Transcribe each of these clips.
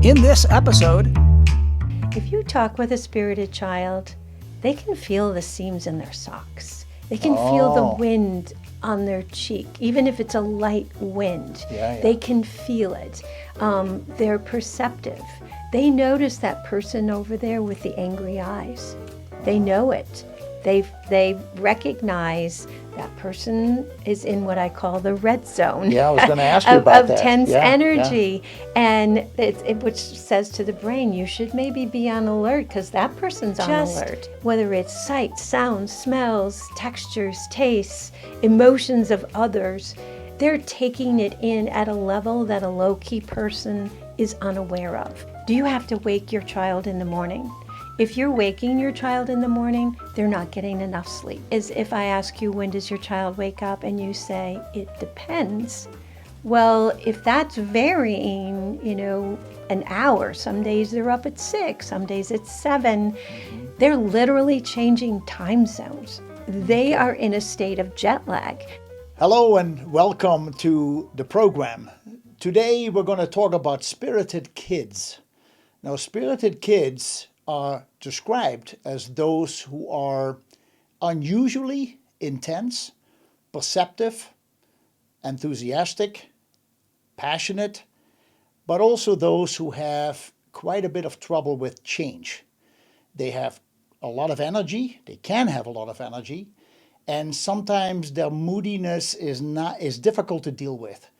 In this episode, if you talk with a spirited child, they can feel the seams in their socks. They can feel the wind on their cheek, even if it's a light wind. They can feel it. They're perceptive. They notice that person over there with the angry eyes. They know it. They recognize that person is in what I call the red zone. Yeah, I was going to ask you about that. Of tense energy. And which says to the brain, you should maybe be on alert because that person's on alert. Whether it's sight, sounds, smells, textures, tastes, emotions of others, they're taking it in at a level that a low-key person is unaware of. Do you have to wake your child in the morning? If you're waking your child in the morning, they're not getting enough sleep. As if I ask you, when does your child wake up? And you say, it depends. Well, if that's varying, an hour, some days they're up at 6, some days it's 7, they're literally changing time zones. They are in a state of jet lag. Hello and welcome to the program. Today we're going to talk about spirited kids. Now, spirited kids are described as those who are unusually intense, perceptive, enthusiastic, passionate, but also those who have quite a bit of trouble with change. They have a lot of energy, they can have a lot of energy, and sometimes their moodiness is difficult to deal with.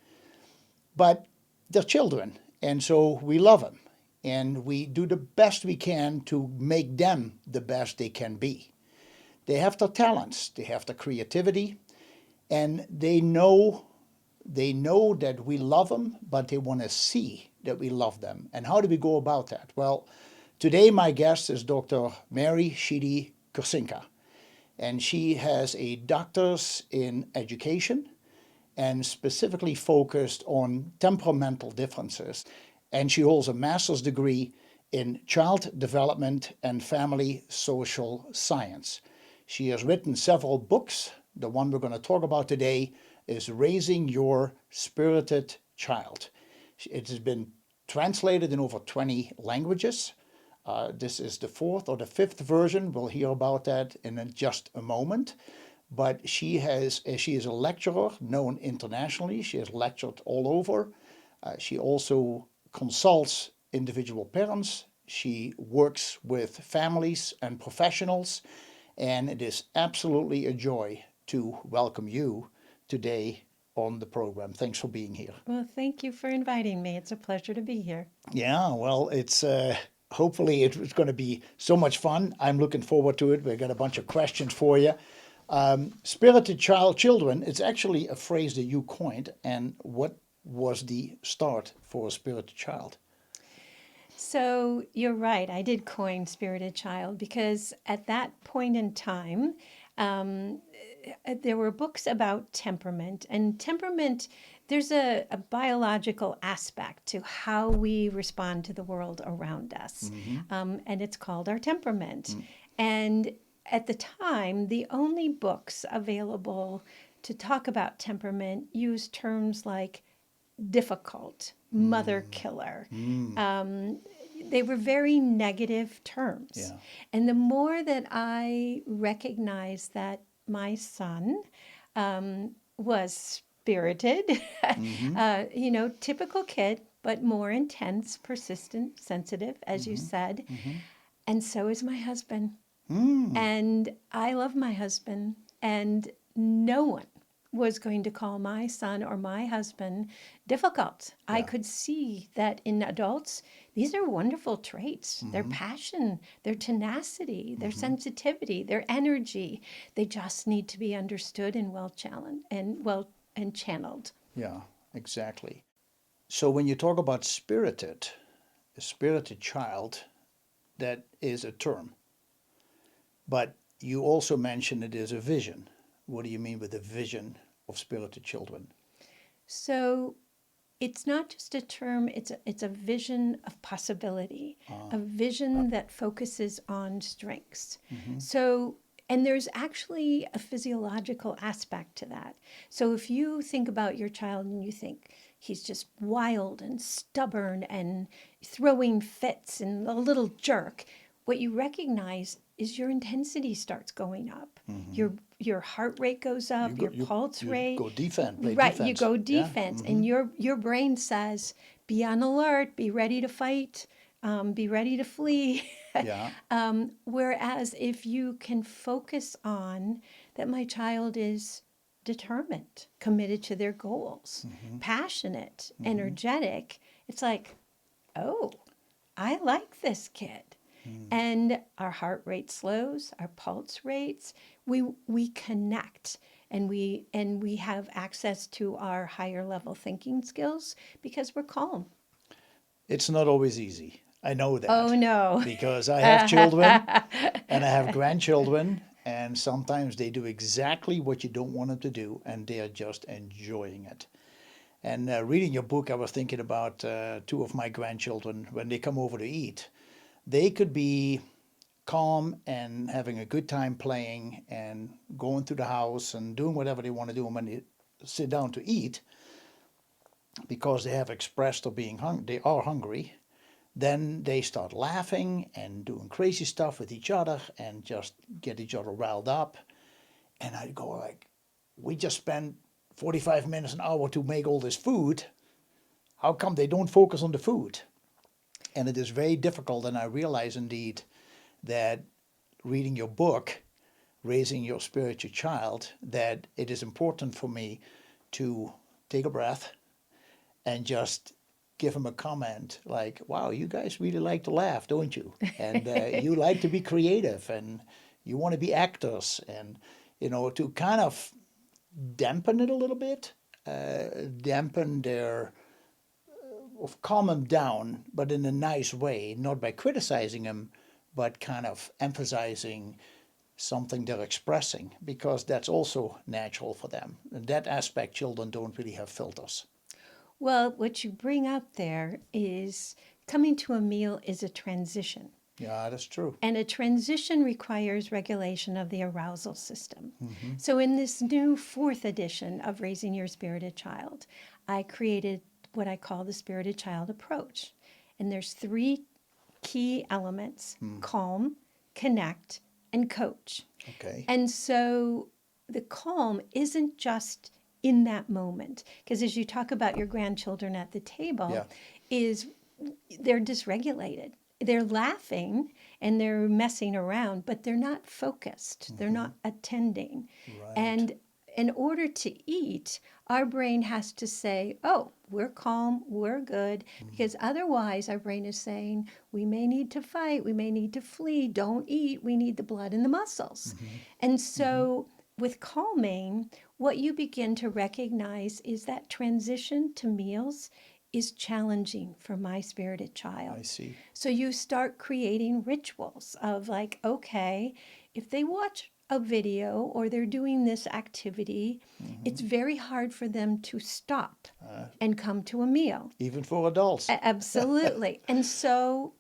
But they're children, and so we love them. And we do the best we can to make them the best they can be. They have their talents, they have their creativity, and they know that we love them, but they want to see that we love them. And how do we go about that? Well, today my guest is Dr. Mary Sheedy Kurcinka, and she has a doctor's in education and specifically focused on temperamental differences. And she holds a master's degree in child development and family social science. She has written several books. The one we're going to talk about today is Raising Your Spirited Child. It has been translated in over 20 languages. This is the 4th or the 5th version. We'll hear about that in just a moment. But she is a lecturer known internationally. She has lectured all over. She also consults individual parents. She works with families and professionals, and it is absolutely a joy to welcome you today on the program. Thanks for being here. Well, thank you for inviting me. It's a pleasure to be here. Yeah, well, it's hopefully it's going to be so much fun. I'm looking forward to it. We've got a bunch of questions for you. Spirited children, it's actually a phrase that you coined, and what was the start for a spirited child? So you're right. I did coin spirited child because at that point in time, there were books about temperament. And temperament, there's a biological aspect to how we respond to the world around us. And it's called our temperament. And at the time, the only books available to talk about temperament used terms like difficult, mother killer. They were very negative terms. Yeah. And the more that I recognized that my son was spirited, typical kid, but more intense, persistent, sensitive, as you said. And so is my husband. And I love my husband, and no one was going to call my son or my husband difficult. I could see that in adults, these are wonderful traits. Their passion, their tenacity, their sensitivity, their energy. They just need to be understood and and channeled. Yeah, exactly. So when you talk about a spirited child, that is a term. But you also mentioned it is a vision. What do you mean with a vision of spirited children? So it's not just a term, it's a vision of possibility, a vision that focuses on strengths. So, and there's actually a physiological aspect to that. So if you think about your child and you think, he's just wild and stubborn and throwing fits and a little jerk, what you recognize is your intensity starts going up. Your heart rate goes up, your pulse rate. Go defense, play Right, defense. you go defense, and your brain says, be on alert, be ready to fight, be ready to flee. Yeah. Whereas if you can focus on that my child is determined, committed to their goals, passionate, energetic, it's like, oh, I like this kid. And our heart rate slows, our pulse rates, we connect, and we have access to our higher level thinking skills because we're calm. It's not always easy. I know that. Oh no. Because I have children and I have grandchildren, and sometimes they do exactly what you don't want them to do, and they are just enjoying it. And reading your book, I was thinking about two of my grandchildren when they come over to eat. They could be calm and having a good time playing and going through the house and doing whatever they want to do. And when they sit down to eat, because they have expressed or they are hungry, then they start laughing and doing crazy stuff with each other and just get each other riled up. And I go like, we just spent 45 minutes, an hour to make all this food. How come they don't focus on the food? And it is very difficult. And I realize indeed that reading your book, Raising Your Spiritual Child, that it is important for me to take a breath and just give him a comment like, wow, you guys really like to laugh, don't you? And you like to be creative and you want to be actors, and, to kind of dampen it a little bit, dampen their, calm them down, but in a nice way, not by criticizing them, but kind of emphasizing something they're expressing, because that's also natural for them. In that aspect, children don't really have filters. Well, what you bring up there is coming to a meal is a transition. Yeah, that's true. And a transition requires regulation of the arousal system. So in this new 4th edition of Raising Your Spirited Child, I created what I call the Spirited Child approach. And there's 3 key elements: calm, connect, and coach. Okay. And so the calm isn't just in that moment, because as you talk about your grandchildren at the table, Yeah. is they're dysregulated. They're laughing and they're messing around, but they're not focused. They're not attending. Right. And in order to eat, our brain has to say, oh, we're calm, we're good, because otherwise our brain is saying, we may need to fight, we may need to flee, don't eat, we need the blood in the muscles. And so with calming, what you begin to recognize is that transition to meals is challenging for my spirited child. I see. So you start creating rituals of like, okay, if they watch a video or they're doing this activity, it's very hard for them to stop and come to a meal. Even for adults. Absolutely. And so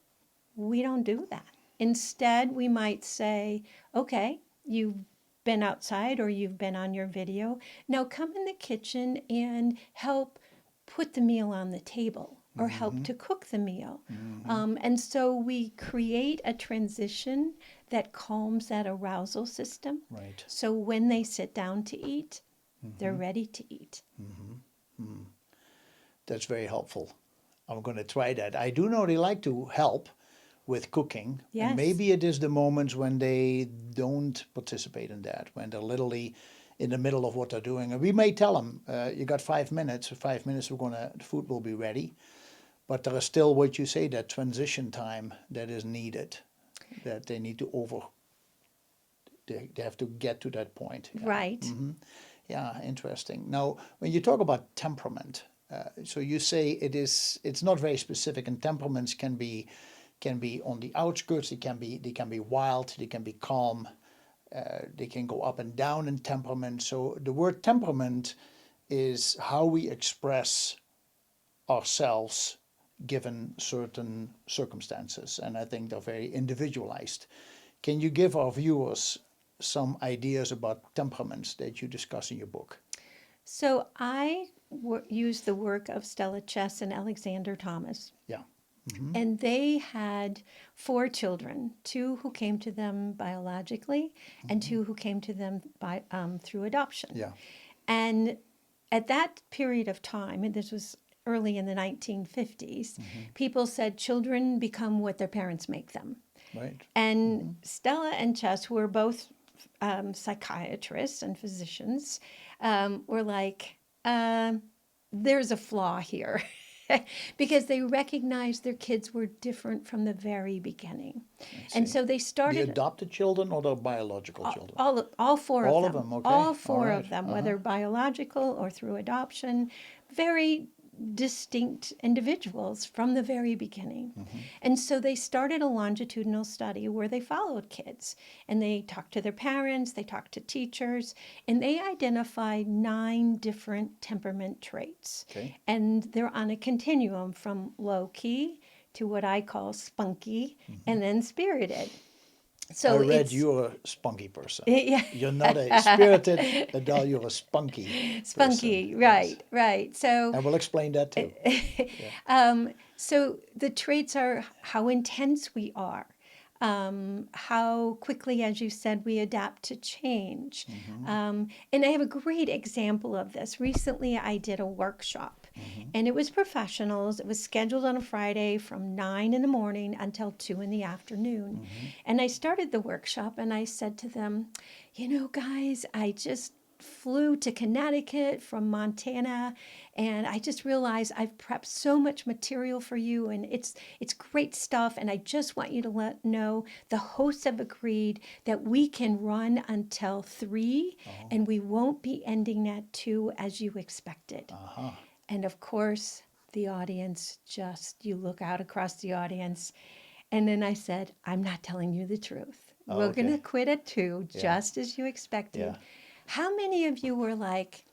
we don't do that. Instead, we might say, okay, you've been outside or you've been on your video. Now come in the kitchen and help put the meal on the table or help to cook the meal. And so we create a transition that calms that arousal system. Right. So when they sit down to eat, they're ready to eat. That's very helpful. I'm going to try that. I do know they like to help with cooking. Yes. And maybe it is the moments when they don't participate in that, when they're literally in the middle of what they're doing. And we may tell them, you got 5 minutes. 5 minutes, the food will be ready. But there is still, what you say, that transition time that is needed, that they need to they have to get to that point. Yeah. Right. Yeah, interesting. Now, when you talk about temperament, so you say it's not very specific, and temperaments can be on the outskirts. They can be wild. They can be calm. They can go up and down in temperament. So the word temperament is how we express ourselves given certain circumstances, and I think they're very individualized. Can you give our viewers some ideas about temperaments that you discuss in your book? So used the work of Stella and Alexander Thomas. Yeah. And they had 4 children, 2 who came to them biologically and 2 who came to them by through adoption. Yeah. And at that period of time, and this was early in the 1950s, people said children become what their parents make them. Right. And Stella and Chess, who were both psychiatrists and physicians, were like, there's a flaw here. Because they recognized their kids were different from the very beginning. And so they The started adopted children or the biological children? all 4 All of of them. them, okay. All All 4 right. of them, whether biological or through adoption, very distinct individuals from the very beginning. And so they started a longitudinal study where they followed kids and they talked to their parents, they talked to teachers, and they identified 9 different temperament traits. Okay. And they're on a continuum from low key to what I call spunky and then spirited. So I read it's- you're a spunky person. Yeah. You're not a spirited adult, you're a spunky Spunky, person. right, Yes. right. So And we'll explain that too. So the traits are how intense we are, how quickly, as you said, we adapt to change. And I have a great example of this. Recently, I did a workshop, and it was professionals. It was scheduled on a Friday from 9 in the morning until 2 in the afternoon. And I started the workshop, and I said to them, you know, guys, I just flew to Connecticut from Montana, and I just realized I've prepped so much material for you, and it's great stuff, and I just want you to know the hosts have agreed that we can run until 3 and we won't be ending at 2 as you expected. And of course, the audience you look out across the audience, and then I said, I'm not telling you the truth. We're okay. going to quit at 2, just as you expected. Yeah. How many of you were like,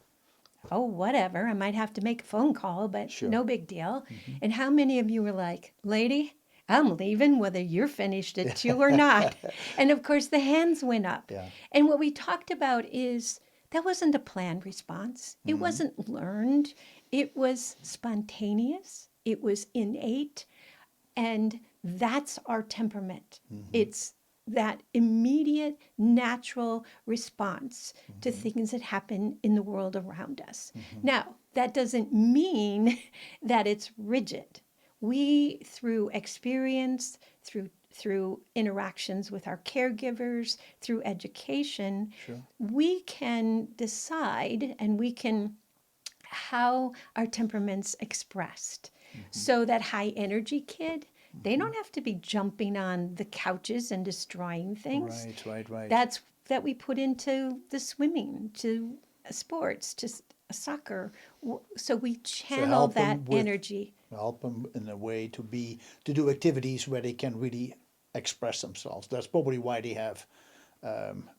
oh, whatever, I might have to make a phone call, but Sure. no big deal? And how many of you were like, lady, I'm leaving whether you're finished at 2 or not? And of course, the hands went up. Yeah. And what we talked about is that wasn't a planned response. It wasn't learned. It was spontaneous. It was innate. And that's our temperament. It's that immediate natural response to things that happen in the world around us. Now, that doesn't mean that it's rigid. We, through experience, through interactions with our caregivers, through education, we can decide and we can how our temperament's expressed. So that high energy kid, they don't have to be jumping on the couches and destroying things. Right. That's that we put into the swimming, to sports, to soccer. So we channel that energy. Help them in a way to do activities where they can really express themselves. That's probably why they have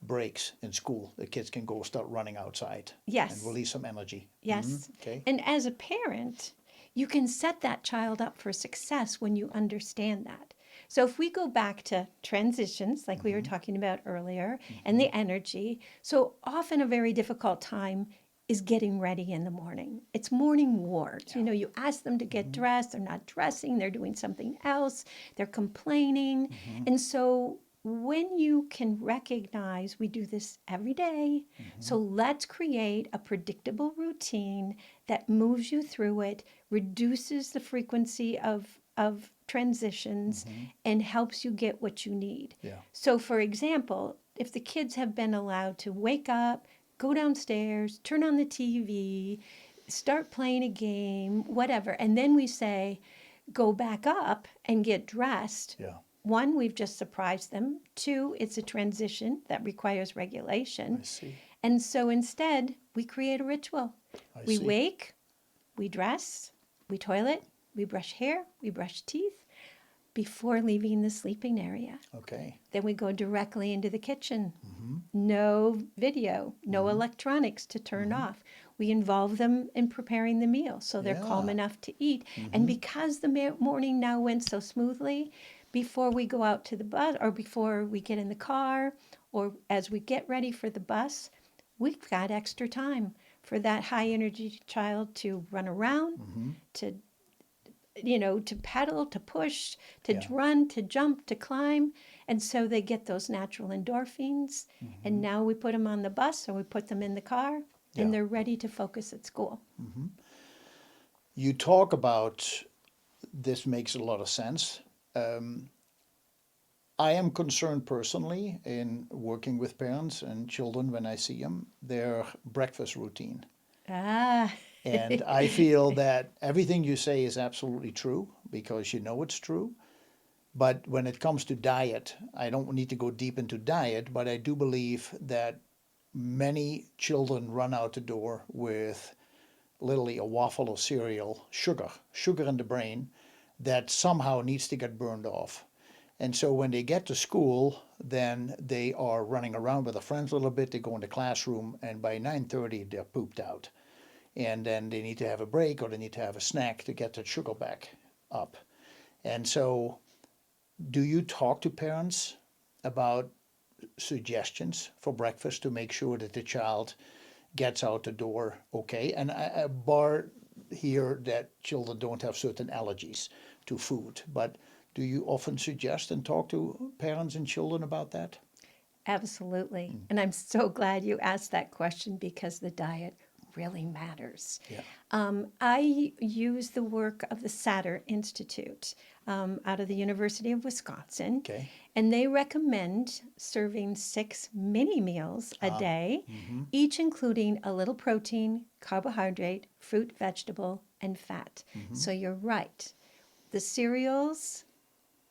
breaks in school. The kids can go start running outside. Yes. And release some energy. Yes. Okay. And as a parent, you can set that child up for success when you understand that. So if we go back to transitions, like we were talking about earlier, and the energy, so often a very difficult time is getting ready in the morning. It's morning wars. Yeah. You know, you ask them to get dressed, they're not dressing, they're doing something else, they're complaining. And so when you can recognize we do this every day, so let's create a predictable routine that moves you through it, reduces the frequency of transitions, and helps you get what you need. Yeah. So for example, if the kids have been allowed to wake up, go downstairs, turn on the TV, start playing a game, whatever, and then we say, go back up and get dressed. Yeah. 1, we've just surprised them. 2, it's a transition that requires regulation. I see. And so instead, we create a ritual. We see. wake, we dress, we toilet, we brush hair, we brush teeth before leaving the sleeping area. Okay. Then we go directly into the kitchen. No video, no electronics to turn off. We involve them in preparing the meal so they're calm enough to eat. And because the morning now went so smoothly, before we go out to the bus or before we get in the car or as we get ready for the bus, we've got extra time for that high energy child to run around, to to pedal, to push, to Yeah. run, to jump, to climb. And so they get those natural endorphins. And now we put them on the bus or we put them in the car Yeah. and they're ready to focus at school. You talk about this makes a lot of sense. I am concerned personally in working with parents and children when I see them, their breakfast routine. Ah, And I feel that everything you say is absolutely true because you know it's true. But when it comes to diet, I don't need to go deep into diet, but I do believe that many children run out the door with literally a waffle of cereal, sugar in the brain that somehow needs to get burned off. And so when they get to school, then they are running around with their friends a little bit. They go in the classroom, and by 9:30 they're pooped out. And then they need to have a break or they need to have a snack to get that sugar back up. And so, do you talk to parents about suggestions for breakfast to make sure that the child gets out the door okay? And I bar here that children don't have certain allergies to food, but do you often suggest and talk to parents and children about that? absolutely. And I'm so glad you asked that question because the diet really matters. Yeah. I use the work of the Satter Institute out of the University of Wisconsin. Okay. And they recommend serving 6 mini meals a day, each including a little protein, carbohydrate, fruit, vegetable, and fat. So you're right. The cereals,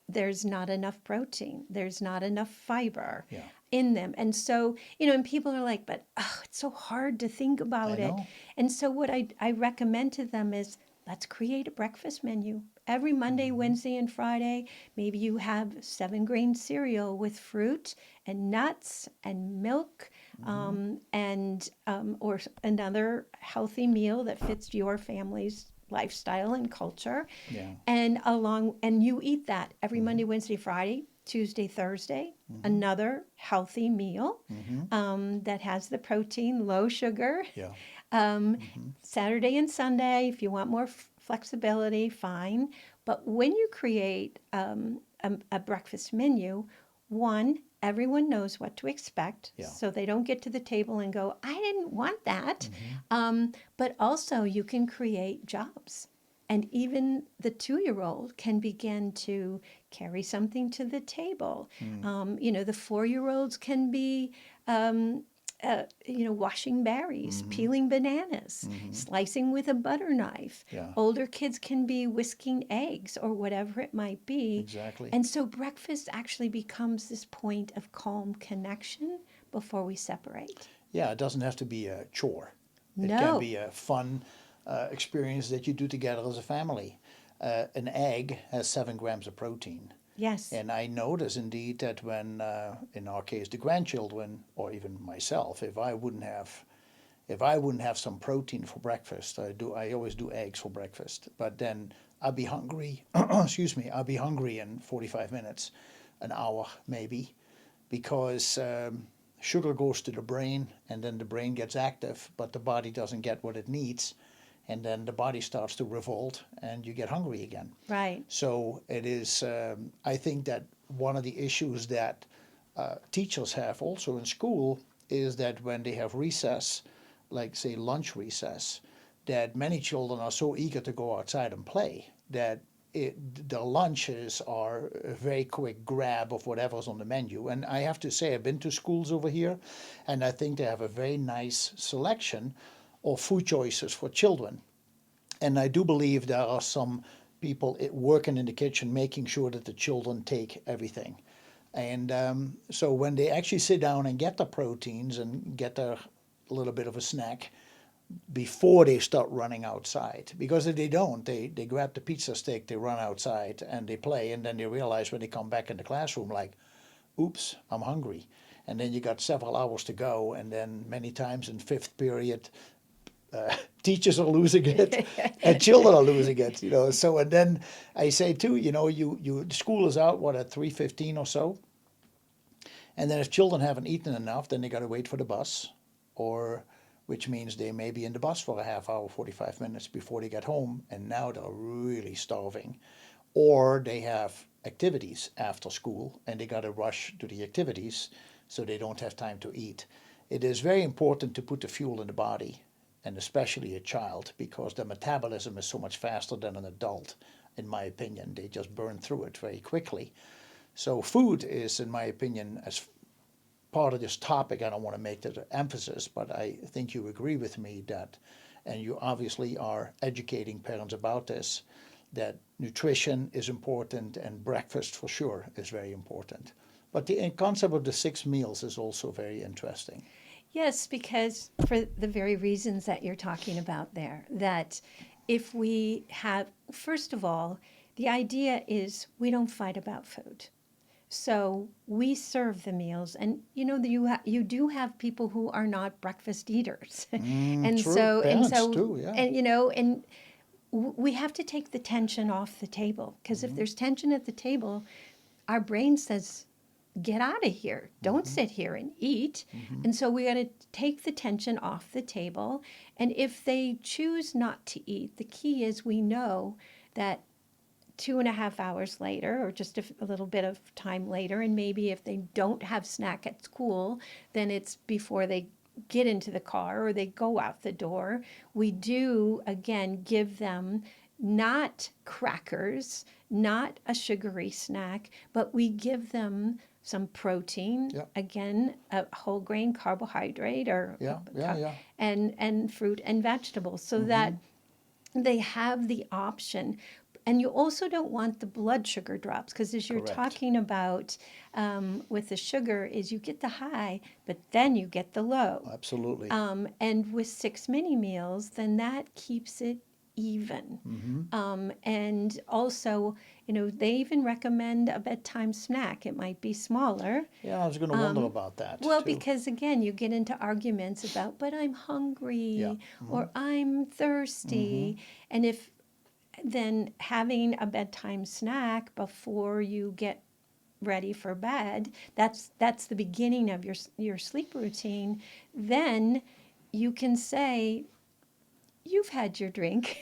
there's not enough protein, there's not enough fiber Yeah. in them. And so, and people are like, but it's so hard to think about I it. know. And so, what I recommend to them is let's create a breakfast menu. Every Monday, Wednesday, and Friday, maybe you have 7-grain cereal with fruit and nuts and milk, and or another healthy meal that fits your family's lifestyle and culture. Yeah. And you eat that every Monday, Wednesday, Friday, Tuesday, Thursday, another healthy meal that has the protein, low sugar. Yeah. Saturday and Sunday, if you want more flexibility, fine. But when you create a breakfast menu, one, everyone knows what to expect, Yeah. so they don't get to the table and go, I didn't want that. But also, you can create jobs. And even the 2-year-old can begin to carry something to the table. The 4-year-olds can be, washing berries, peeling bananas, slicing with a butter knife. Yeah. Older kids can be whisking eggs or whatever it might be. Exactly. And so breakfast actually becomes this point of calm connection before we separate. Yeah, it doesn't have to be a chore. It No. can be a fun experience that you do together as a family. An egg has 7 grams of protein. Yes. And I notice indeed that when, in our case, the grandchildren, or even myself, if I wouldn't have some protein for breakfast, I always do eggs for breakfast. But then I'll be hungry. Excuse me. I'll be hungry in 45 minutes, an hour maybe, because sugar goes to the brain, and then the brain gets active, but the body doesn't get what it needs. And then the body starts to revolt and you get hungry again. Right. So it is, I think that one of the issues that teachers have also in school is that when they have recess, like say lunch recess, that many children are so eager to go outside and play that the lunches are a very quick grab of whatever's on the menu. And I have to say, I've been to schools over here, and I think they have a very nice selection of food choices for children. And I do believe there are some people working in the kitchen making sure that the children take everything. And so when they actually sit down and get the proteins and get their little bit of a snack before they start running outside, because if they don't, they grab the pizza stick, they run outside and they play, and then they realize when they come back in the classroom, like, oops, I'm hungry. And then you got several hours to go, and then many times in fifth period, teachers are losing it and children are losing it. So, and then I say too, school is out, at 3:15 or so. And then if children haven't eaten enough, then they got to wait for the bus, or which means they may be in the bus for a half hour, 45 minutes before they get home, and now they're really starving. Or they have activities after school and they got to rush to the activities, so they don't have time to eat. It is very important to put the fuel in the body, and especially a child, because their metabolism is so much faster than an adult, in my opinion. They just burn through it very quickly. So food is, in my opinion, as part of this topic, I don't want to make that an emphasis, but I think you agree with me that, and you obviously are educating parents about this, that nutrition is important and breakfast for sure is very important. But the concept of the 6 meals is also very interesting. Yes, because for the very reasons that you're talking about there, that if we have, first of all, the idea is we don't fight about food. So we serve the meals, and you do have people who are not breakfast eaters, and True. so Parents too, yeah. and we have to take the tension off the table, because if there's tension at the table, our brain says, get out of here, don't sit here and eat. And so we got to take the tension off the table, and if they choose not to eat, the key is we know that 2.5 hours later, or just a little bit of time later, and maybe if they don't have snack at school, then it's before they get into the car or they go out the door. We do, again, give them not crackers, not a sugary snack, but we give them some protein, Yep. again, a whole grain carbohydrate, or and fruit and vegetables, so that they have the option. And you also don't want the blood sugar drops, because as you're Correct. talking about with the sugar, is you get the high, but then you get the low. Absolutely. And with 6 mini meals, then that keeps it even. And also, they even recommend a bedtime snack. It might be smaller. Yeah, I was going to wonder about that. Well, too. because again, you get into arguments about, but I'm hungry, Yeah. or I'm thirsty. And if then having a bedtime snack before you get ready for bed, that's the beginning of your sleep routine. Then you can say, you've had your drink,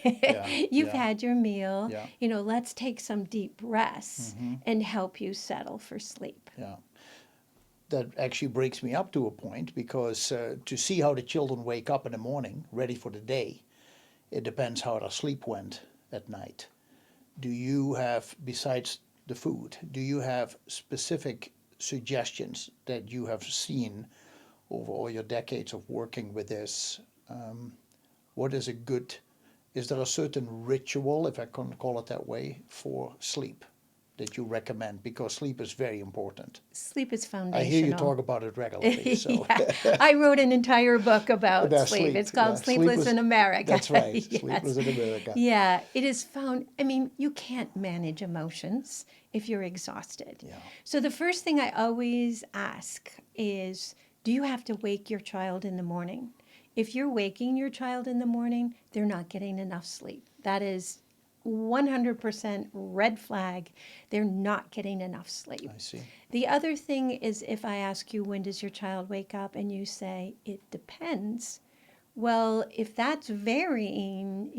you've had your meal, let's take some deep rests and help you settle for sleep. Yeah. That actually breaks me up to a point, because to see how the children wake up in the morning ready for the day, it depends how their sleep went at night. Do you have, besides the food, do you have specific suggestions that you have seen over all your decades of working with this? What is a good, is there a certain ritual, if I can call it that way, for sleep that you recommend? Because sleep is very important. Sleep is foundational. I hear you talk about it regularly. So. I wrote an entire book about sleep. It's called Sleepless in America. That's right. Yes. Sleepless in America. Yeah, it is found. I mean, you can't manage emotions if you're exhausted. Yeah. So the first thing I always ask is, do you have to wake your child in the morning? If you're waking your child in the morning, they're not getting enough sleep. That is 100% red flag. They're not getting enough sleep. I see. The other thing is, if I ask you, when does your child wake up, and you say, it depends. Well, if that's varying,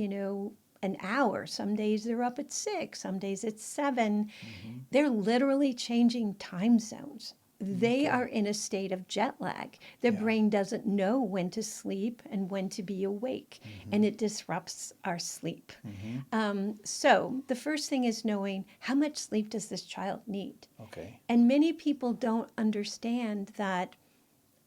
an hour, some days they're up at 6, some days it's 7, they're literally changing time zones. They are in a state of jet lag. Their brain doesn't know when to sleep and when to be awake, and it disrupts our sleep. So the first thing is knowing, how much sleep does this child need? Okay. And many people don't understand that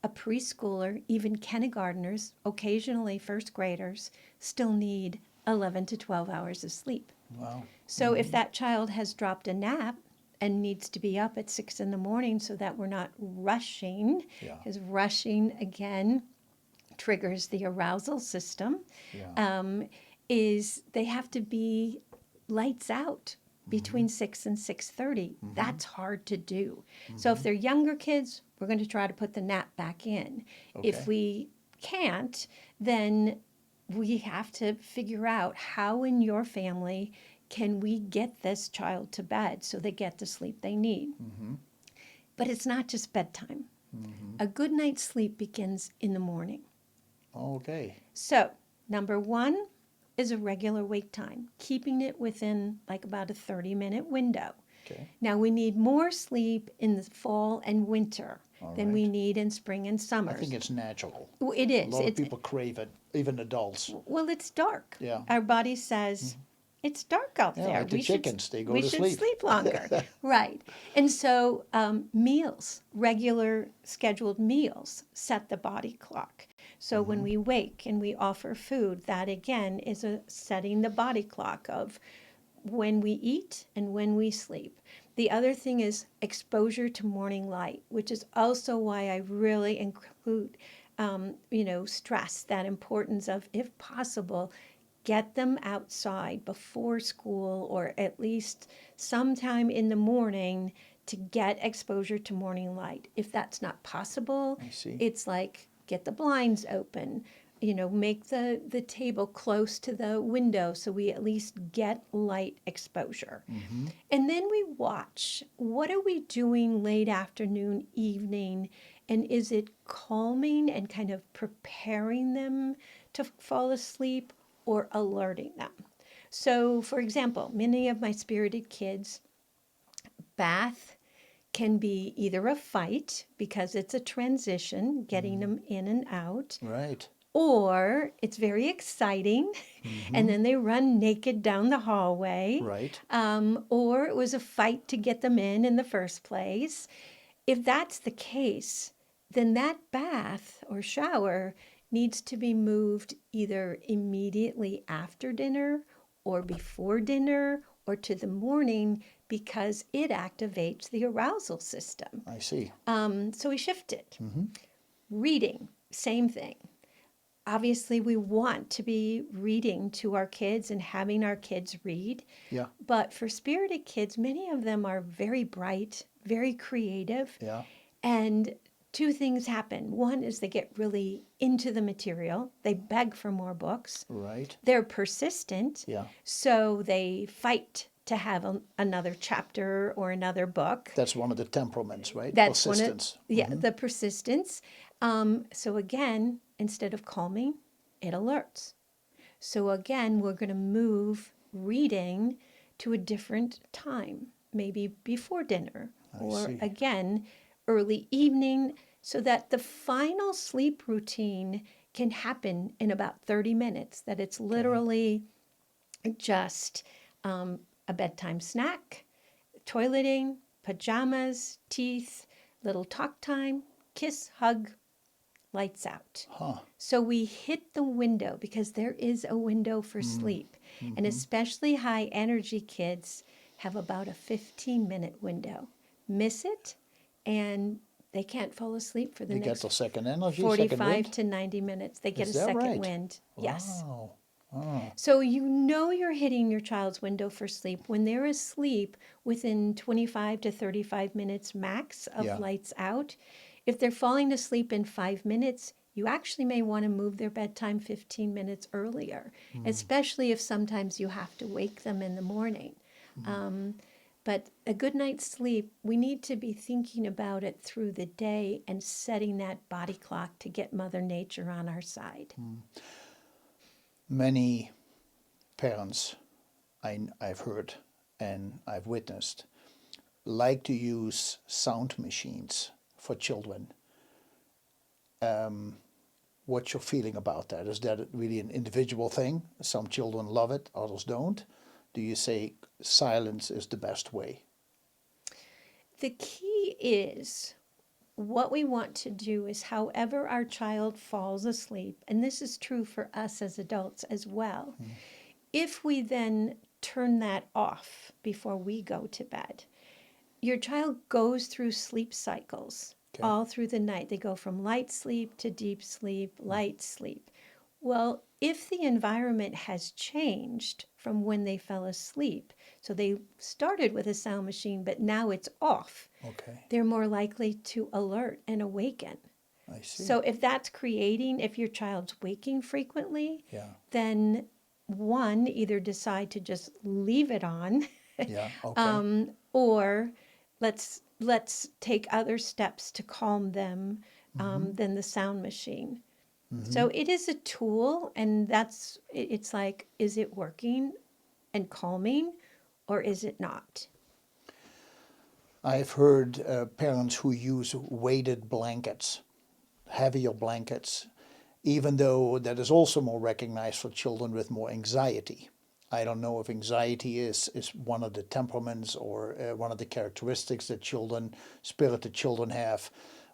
a preschooler, even kindergartners, occasionally first graders, still need 11 to 12 hours of sleep. Wow. So if that child has dropped a nap and needs to be up at 6 in the morning, so that we're not rushing, because rushing, again, triggers the arousal system, is they have to be lights out between 6 and 6:30. That's hard to do. So if they're younger kids, we're going to try to put the nap back in. If we can't, then we have to figure out how in your family can we get this child to bed so they get the sleep they need. But it's not just bedtime. A good night's sleep begins in the morning. Okay. So, number one is a regular wake time, keeping it within like about a 30-minute window. Okay. Now, we need more sleep in the fall and winter than we right. need in spring and summer. I think it's natural. It A is. lot of people crave it, even adults. Well, it's dark. Yeah. Our body says, it's dark out Yeah, there. like the chickens, they go we to should sleep. sleep longer. Right. And so meals, regular scheduled meals, set the body clock. So when we wake and we offer food, that again is setting the body clock of when we eat and when we sleep. The other thing is exposure to morning light, which is also why I really include, stress that importance of, if possible, get them outside before school or at least sometime in the morning to get exposure to morning light. If that's not possible, I see. it's like get the blinds open, make the table close to the window so we at least get light exposure. And then we watch. What are we doing late afternoon, evening? And is it calming and kind of preparing them to fall asleep or alerting them? So, for example, many of my spirited kids, bath can be either a fight because it's a transition, getting them in and out, Right. or it's very exciting and then they run naked down the hallway. Right. Or it was a fight to get them in the first place. If that's the case, then that bath or shower needs to be moved either immediately after dinner or before dinner or to the morning because it activates the arousal system. I see. So we shift it. Reading, same thing. Obviously, we want to be reading to our kids and having our kids read. Yeah. But for spirited kids, many of them are very bright, very creative. Yeah. And two things happen. One is they get really into the material, they beg for more books. Right. They're persistent. Yeah. So they fight to have another chapter or another book. That's one of the temperaments, right? That's Persistence. the persistence. So again, instead of calming, it alerts. So again, we're going to move reading to a different time, maybe before dinner, or see. again, early evening, so that the final sleep routine can happen in about 30 minutes, that it's literally just a bedtime snack, toileting, pajamas, teeth, little talk time, kiss, hug, lights out. Huh. So we hit the window because there is a window for sleep. And especially high energy kids have about a 15-minute window. Miss it and they can't fall asleep for the They get next the second energy, 45 second wind? to 90 minutes. They get Is a that second right? wind. Yes. Wow. Oh. So you're hitting your child's window for sleep when they're asleep within 25 to 35 minutes max of Yeah. lights out. If they're falling asleep in 5 minutes, you actually may want to move their bedtime 15 minutes earlier, especially if sometimes you have to wake them in the morning. But a good night's sleep, we need to be thinking about it through the day and setting that body clock to get Mother Nature on our side. Many parents I've heard and I've witnessed like to use sound machines for children. What's your feeling about that? Is that really an individual thing? Some children love it, others don't. Do you say silence is the best way? The key is what we want to do is however our child falls asleep, and this is true for us as adults as well, if we then turn that off before we go to bed, your child goes through sleep cycles all through the night. They go from light sleep to deep sleep, light sleep. Well, if the environment has changed from when they fell asleep, so they started with a sound machine, but now it's off, Okay. they're more likely to alert and awaken. I see. So if your child's waking frequently, Yeah. then one, either decide to just leave it on, Yeah. Okay. or let's take other steps to calm them than the sound machine. So it is a tool, and it's like, is it working and calming, or is it not? I've heard parents who use weighted blankets, heavier blankets, even though that is also more recognized for children with more anxiety. I don't know if anxiety is one of the temperaments or one of the characteristics that spirited children have,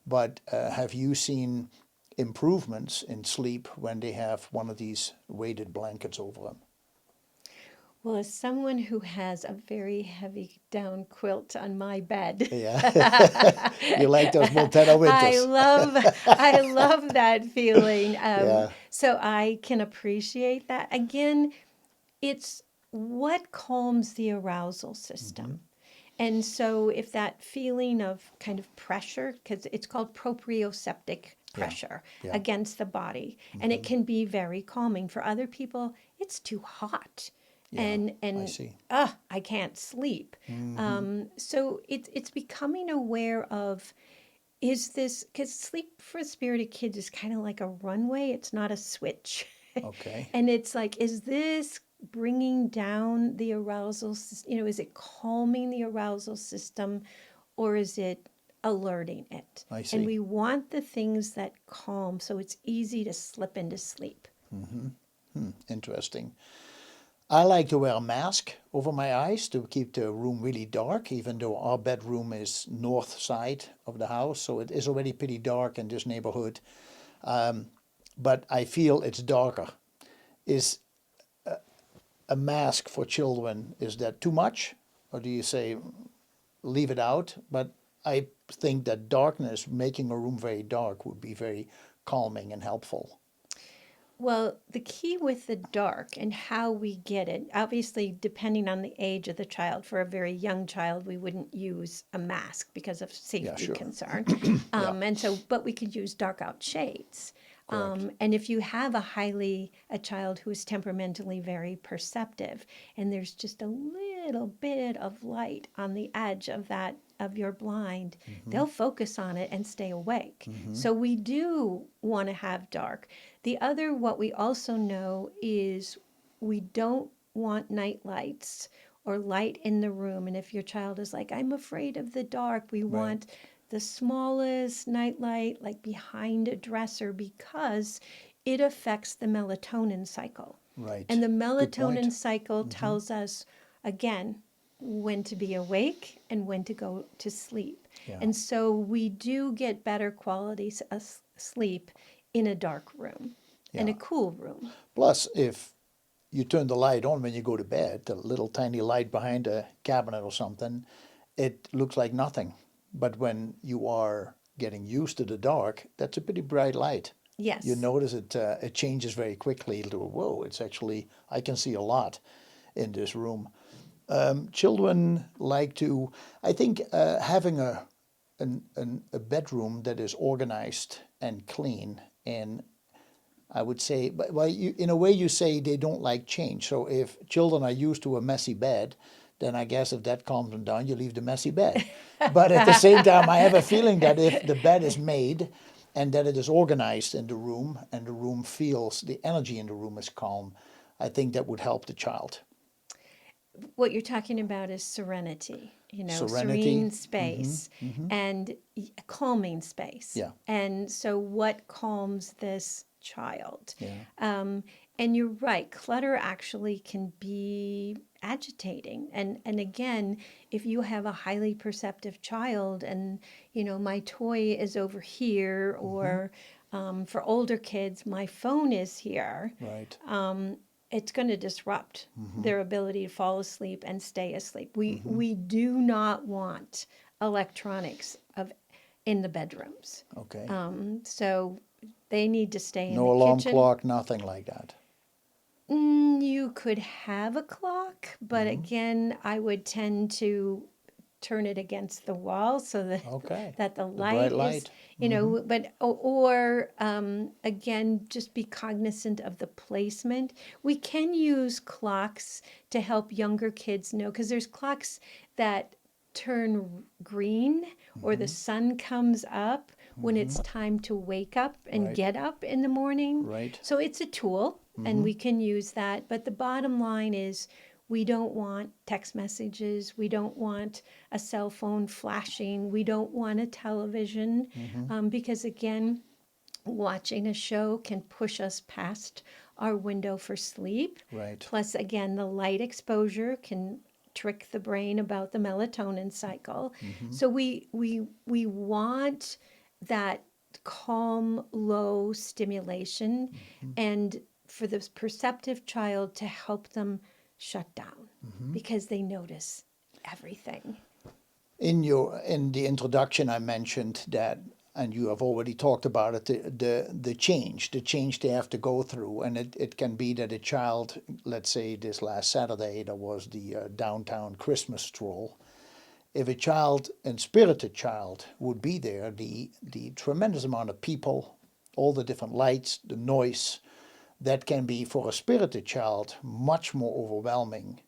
but have you seen improvements in sleep when they have one of these weighted blankets over them? Well, as someone who has a very heavy down quilt on my bed, Yeah, you like those Montana I winters. love that feeling. Yeah, So I can appreciate that. Again, it's what calms the arousal system. And so if that feeling of kind of pressure, because it's called proprioceptic yeah, pressure yeah, against the body, and it can be very calming. For other people, it's too hot. yeah. I And see. I can't sleep. Hmm. So it's becoming aware of, is this, because sleep for spirited kids is kind of like a runway, it's not a switch. Okay. And it's like, is this bringing down the is it calming the arousal system, or is it alerting it? I And see. we want the things that calm so it's easy to slip into sleep. Interesting. I like to wear a mask over my eyes to keep the room really dark, even though our bedroom is north side of the house, so it is already pretty dark in this neighborhood. But I feel it's darker. Is a mask for children, is that too much? Or do you say leave it out? But I think that darkness, making a room very dark, would be very calming and helpful. Well, the key with the dark and how we get it, obviously, depending on the age of the child, for a very young child, we wouldn't use a mask because of Yeah, safety sure. concern. Yeah, But we could use dark out shades. correct. And if you have a child who is temperamentally very perceptive, and there's just a little bit of light on the edge of your blind, they'll focus on it and stay awake. So we do want to have dark. What we also know is we don't want night lights or light in the room. And if your child is like, I'm afraid of the dark, we Right. want the smallest night light, like behind a dresser, because it affects the melatonin cycle. Right. And the Good point. melatonin cycle tells us, again, when to be awake and when to go to sleep. Yeah. And so we do get better quality sleep in a dark room and Yeah. a cool room. Plus, if you turn the light on when you go to bed, the little tiny light behind a cabinet or something, it looks like nothing. But when you are getting used to the dark, that's a pretty bright light. You Yes. notice it changes very quickly to, whoa, it's actually, I can see a lot in this room. Children like to, I think, having a bedroom that is organized and clean, and I would say, but well, in a way, you say they don't like change. So if children are used to a messy bed, then I guess if that calms them down, you leave the messy bed. But at the same time, I have a feeling that if the bed is made and that it is organized in the room and the room feels the energy in the room is calm, I think that would help the child. What you're talking about is serenity, Serenity. serene space and calming space. Yeah, And so, what calms this child? yeah, And you're right, clutter actually can be agitating. And again, if you have a highly perceptive child and, my toy is over here, or for older kids, my phone is here, right. it's going to disrupt their ability to fall asleep and stay asleep. We do not want electronics in the bedrooms. Okay. So they need to stay in No the alarm kitchen. clock, nothing like that. You could have a clock, but again, I would tend to turn it against the wall so that Okay. that the The bright light is, light. Mm-hmm. but or again, just be cognizant of the placement. We can use clocks to help younger kids know, because there's clocks that turn green or the sun comes up when it's time to wake up and Right. get up in the morning. Right. So it's a tool and we can use that. But the bottom line is we don't want text messages. We don't want a cell phone flashing. We don't want a television because, again, watching a show can push us past our window for sleep. Right. Plus, again, the light exposure can trick the brain about the melatonin cycle. So we want that calm, low stimulation, and for the perceptive child to help them shut down because they notice everything. In the introduction, I mentioned that, and you have already talked about it, the change they have to go through, and it can be that a child, let's say this last Saturday, there was the downtown Christmas stroll. If a child, a spirited child, would be there, the tremendous amount of people, all the different lights, the noise, that can be for a spirited child much more overwhelming.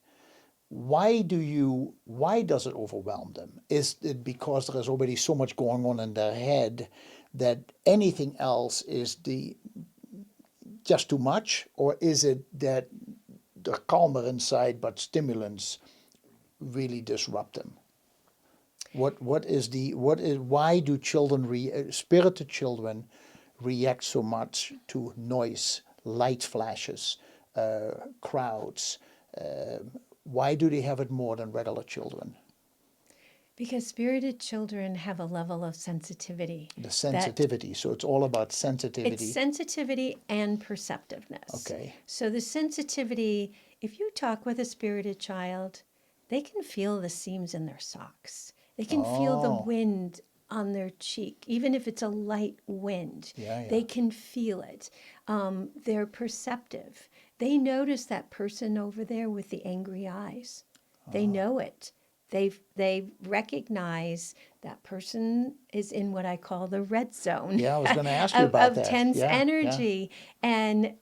Why does it overwhelm them? Is it because there is already so much going on in their head that anything else is just too much, or is it that they're calmer inside but stimulants really disrupt them? Why do spirited children react so much to noise, light flashes, crowds? Why do they have it more than regular children? Because spirited children have a level of sensitivity. The sensitivity. So it's all about sensitivity. It's sensitivity and perceptiveness. Okay. So the sensitivity, if you talk with a spirited child, they can feel the seams in their socks. They can feel the wind on their cheek, even if it's a light wind. Yeah. They can feel it. They're perceptive. They notice that person over there with the angry eyes. They know it. They recognize that person is in what I call the red zone. Yeah, I was going to ask you about of that. tense Yeah, energy, and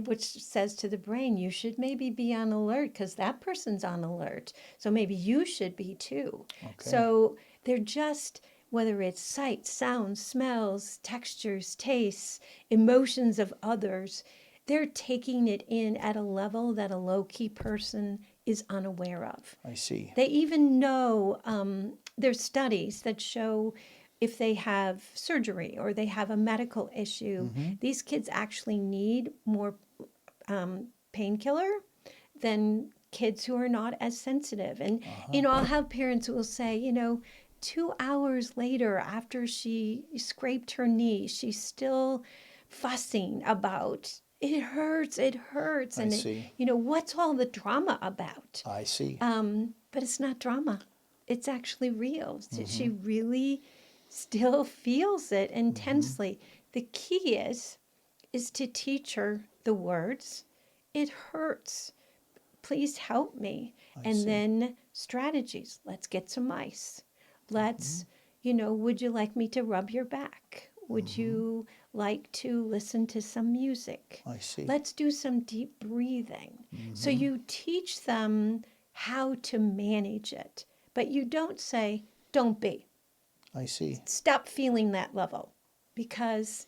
which says to the brain, you should maybe be on alert because that person's on alert. So maybe you should be too. Okay. So they're just, whether it's sight, sounds, smells, textures, tastes, emotions of others, they're taking it in at a level that a low-key person is unaware of. I see. They even know, there's studies that show if they have surgery or they have a medical issue, these kids actually need more painkiller than kids who are not as sensitive. And, I'll have parents who will say, 2 hours later after she scraped her knee, she's still fussing about it hurts. I And, see. what's all the drama about? I see. But it's not drama. It's actually real. She really still feels it intensely. The key is to teach her the words. It hurts. Please help me. And then strategies. Let's get some ice. Let's, would you like me to rub your back? Would you like to listen to some music? I see. Let's do some deep breathing. So you teach them how to manage it, but you don't say, don't be. I see. Stop feeling that level because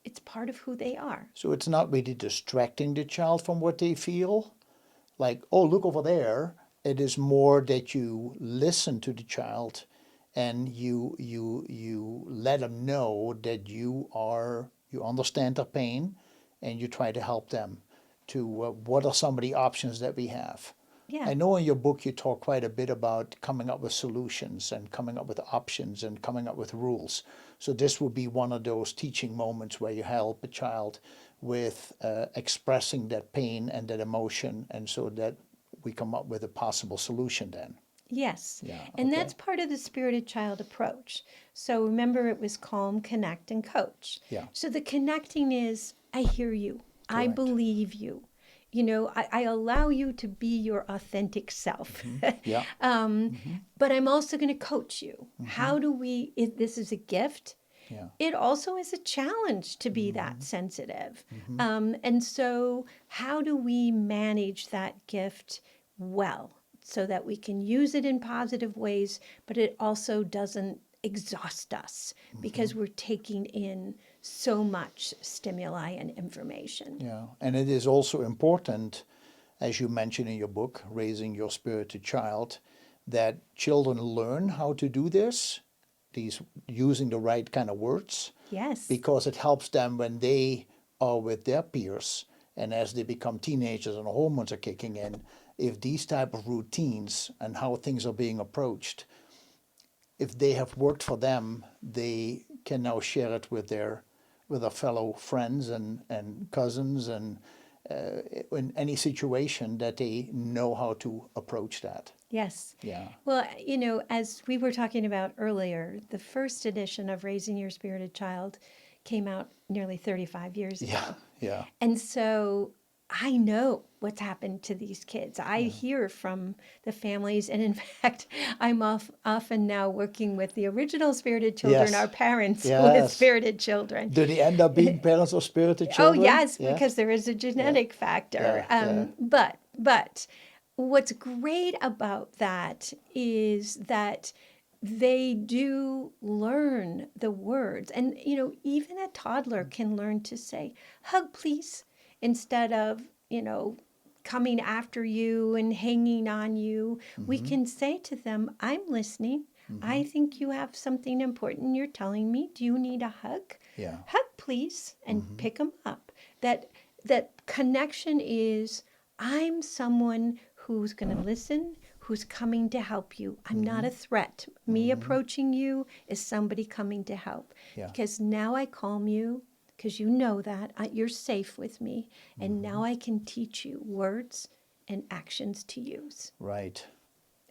it's part of who they are. So it's not really distracting the child from what they feel, like, oh, look over there. It is more that you listen to the child and you let them know that you understand their pain and you try to help them to what are some of the options that we have. Yeah. I know in your book you talk quite a bit about coming up with solutions and coming up with options and coming up with rules. So this would be one of those teaching moments where you help a child with expressing that pain and that emotion, and so that we come up with a possible solution then. Yes. Yeah, And okay. that's part of the spirited child approach. So remember, it was calm, connect, and coach. Yeah. So the connecting is, I hear you. I Correct. believe you. I allow you to be your authentic self. Yeah. But I'm also going to coach you. How do this is a gift. Yeah. It also is a challenge to be that sensitive. And so how do we manage that gift well so that we can use it in positive ways, but it also doesn't exhaust us because we're taking in so much stimuli and information. Yeah, and it is also important, as you mentioned in your book, Raising Your Spirited Child, that children learn how to do this, these using the right kind of words, Yes. because it helps them when they are with their peers and as they become teenagers and the hormones are kicking in. If these type of routines and how things are being approached, if they have worked for them, they can now share it with their fellow friends and cousins and in any situation that they know how to approach that. Yes. Yeah. Well, you know, as we were talking about earlier, the first edition of Raising Your Spirited Child came out nearly 35 years ago. Yeah. Yeah. And so I know what's happened to these kids. I hear from the families. And in fact, I'm often now working with the original spirited children, Yes. our parents with Yes. spirited children. Do they end up being parents of spirited Oh, children? yes, because there is a genetic factor. Yeah. But what's great about that is that they do learn the words. And, you know, even a toddler can learn to say, hug, please, instead of, you know, coming after you and hanging on you. We can say to them, I'm listening. I think you have something important you're telling me. Do you need a hug? Yeah. Hug, please, and pick them up. That connection is, I'm someone who's going to listen, who's coming to help you. I'm not a threat. Me approaching you is somebody coming to help. Yeah. Because now I calm you, because you know that you're safe with me, and now I can teach you words and actions to use. Right.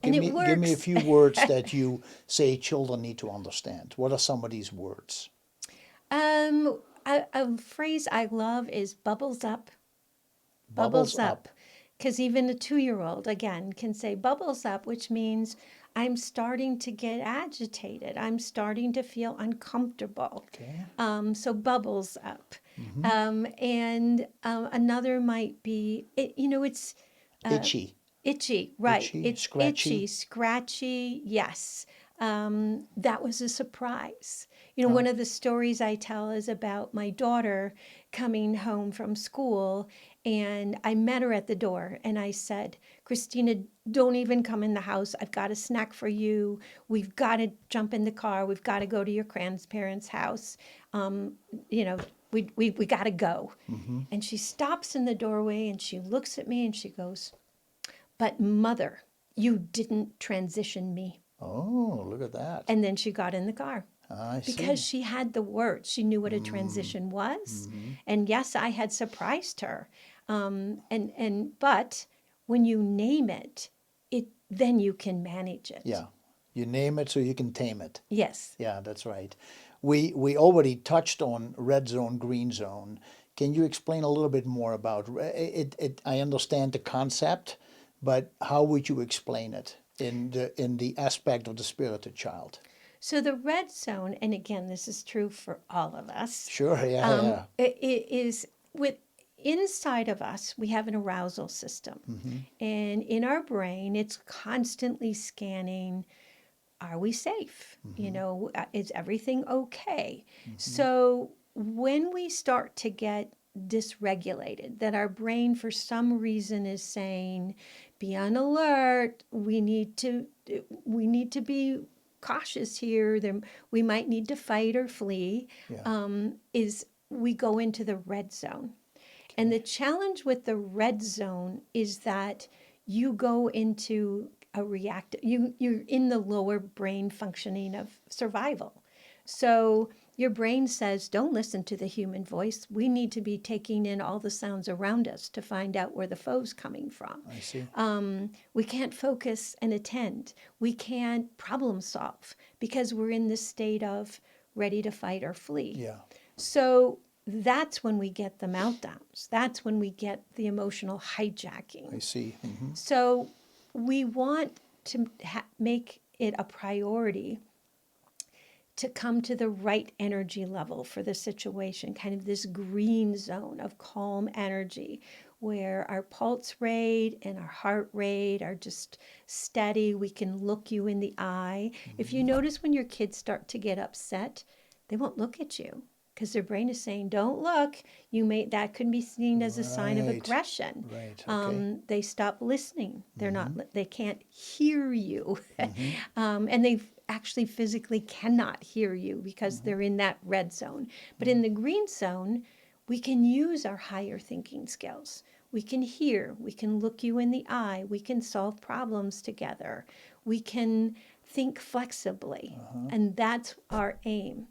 And Give it me a works. few words that you say children need to understand. What are some of these words? A phrase I love is bubbles up. Bubbles up. Because even a 2-year-old, again, can say bubbles up, which means I'm starting to get agitated. I'm starting to feel uncomfortable. Okay. So bubbles up. And another might be, it's Itchy. itchy, right. Itchy, It's scratchy. itchy, scratchy, yes. That was a surprise. You know, one of the stories I tell is about my daughter coming home from school, and I met her at the door, and I said, Christina, don't even come in the house. I've got a snack for you. We've got to jump in the car. We've got to go to your grandparents' house. You know, we got to go. And she stops in the doorway, and she looks at me, and she goes, but mother, you didn't transition me. Oh, look at that. And then she got in the car. I see. Because she had the words. She knew what a transition was. And yes, I had surprised her. But when you name it, then you can manage it. Yeah. You name it so you can tame it. Yes. Yeah, that's right. We already touched on red zone, green zone. Can you explain a little bit more about it? I understand the concept, but how would you explain it in the aspect of the spirited child? So the red zone, and again, this is true for all of us. Sure, yeah. It is with inside of us, we have an arousal system. And in our brain, it's constantly scanning, are we safe? You know, is everything okay? So when we start to get dysregulated, that our brain for some reason is saying, be on alert, we need to be cautious here, we might need to fight or flee, is we go into the red zone. And the challenge with the red zone is that you go into a reactive, you're in the lower brain functioning of survival. So your brain says, don't listen to the human voice. We need to be taking in all the sounds around us to find out where the foe's coming from. I see. We can't focus and attend. We can't problem solve because we're in this state of ready to fight or flee. Yeah. So that's when we get the meltdowns. That's when we get the emotional hijacking. I see. So we want to make it a priority to come to the right energy level for the situation, kind of this green zone of calm energy where our pulse rate and our heart rate are just steady. We can look you in the eye. If you notice when your kids start to get upset, they won't look at you because their brain is saying, "Don't look." That could be seen as a sign of Right. aggression. Right. Okay. They stop listening. They can't hear you. And they actually physically cannot hear you because they're in that red zone. But in the green zone, we can use our higher thinking skills. We can hear, we can look you in the eye, we can solve problems together, we can think flexibly. And that's our aim.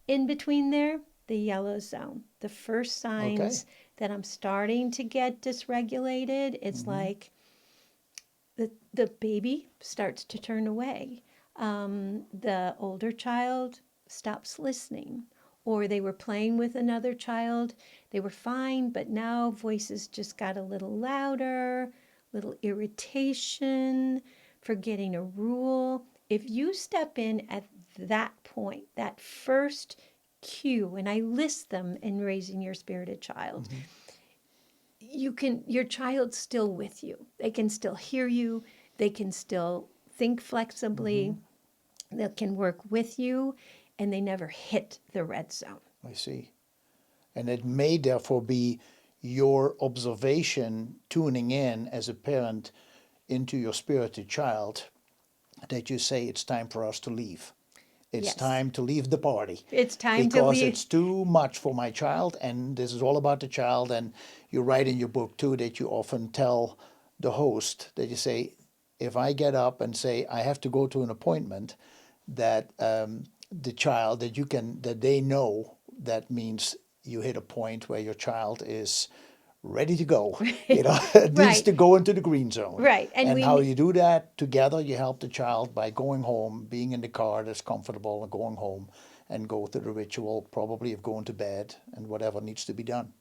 In between there, the yellow zone. The first signs that I'm starting to get dysregulated, it's like the baby starts to turn away. The older child stops listening. Or they were playing with another child. They were fine, but now voices just got a little louder, little irritation, forgetting a rule. If you step in at that point, that first cue, and I list them in Raising Your Spirited Child, your child's still with you. They can still hear you. They can still think flexibly. They can work with you, and they never hit the red zone. I see. And it may therefore be your observation tuning in as a parent into your spirited child that you say it's time for us to leave. It's Yes. time to leave the party. It's time to Because leave. it's too much for my child, and this is all about the child. And you write in your book too that you often tell the host that you say, if I get up and say I have to go to an appointment, that the child that they know that means you hit a point where your child is ready to go. It needs Right. to go into the green zone. Right. And how you do that together, you help the child by going home, being in the car that's comfortable, and going home and go through the ritual, probably of going to bed and whatever needs to be done.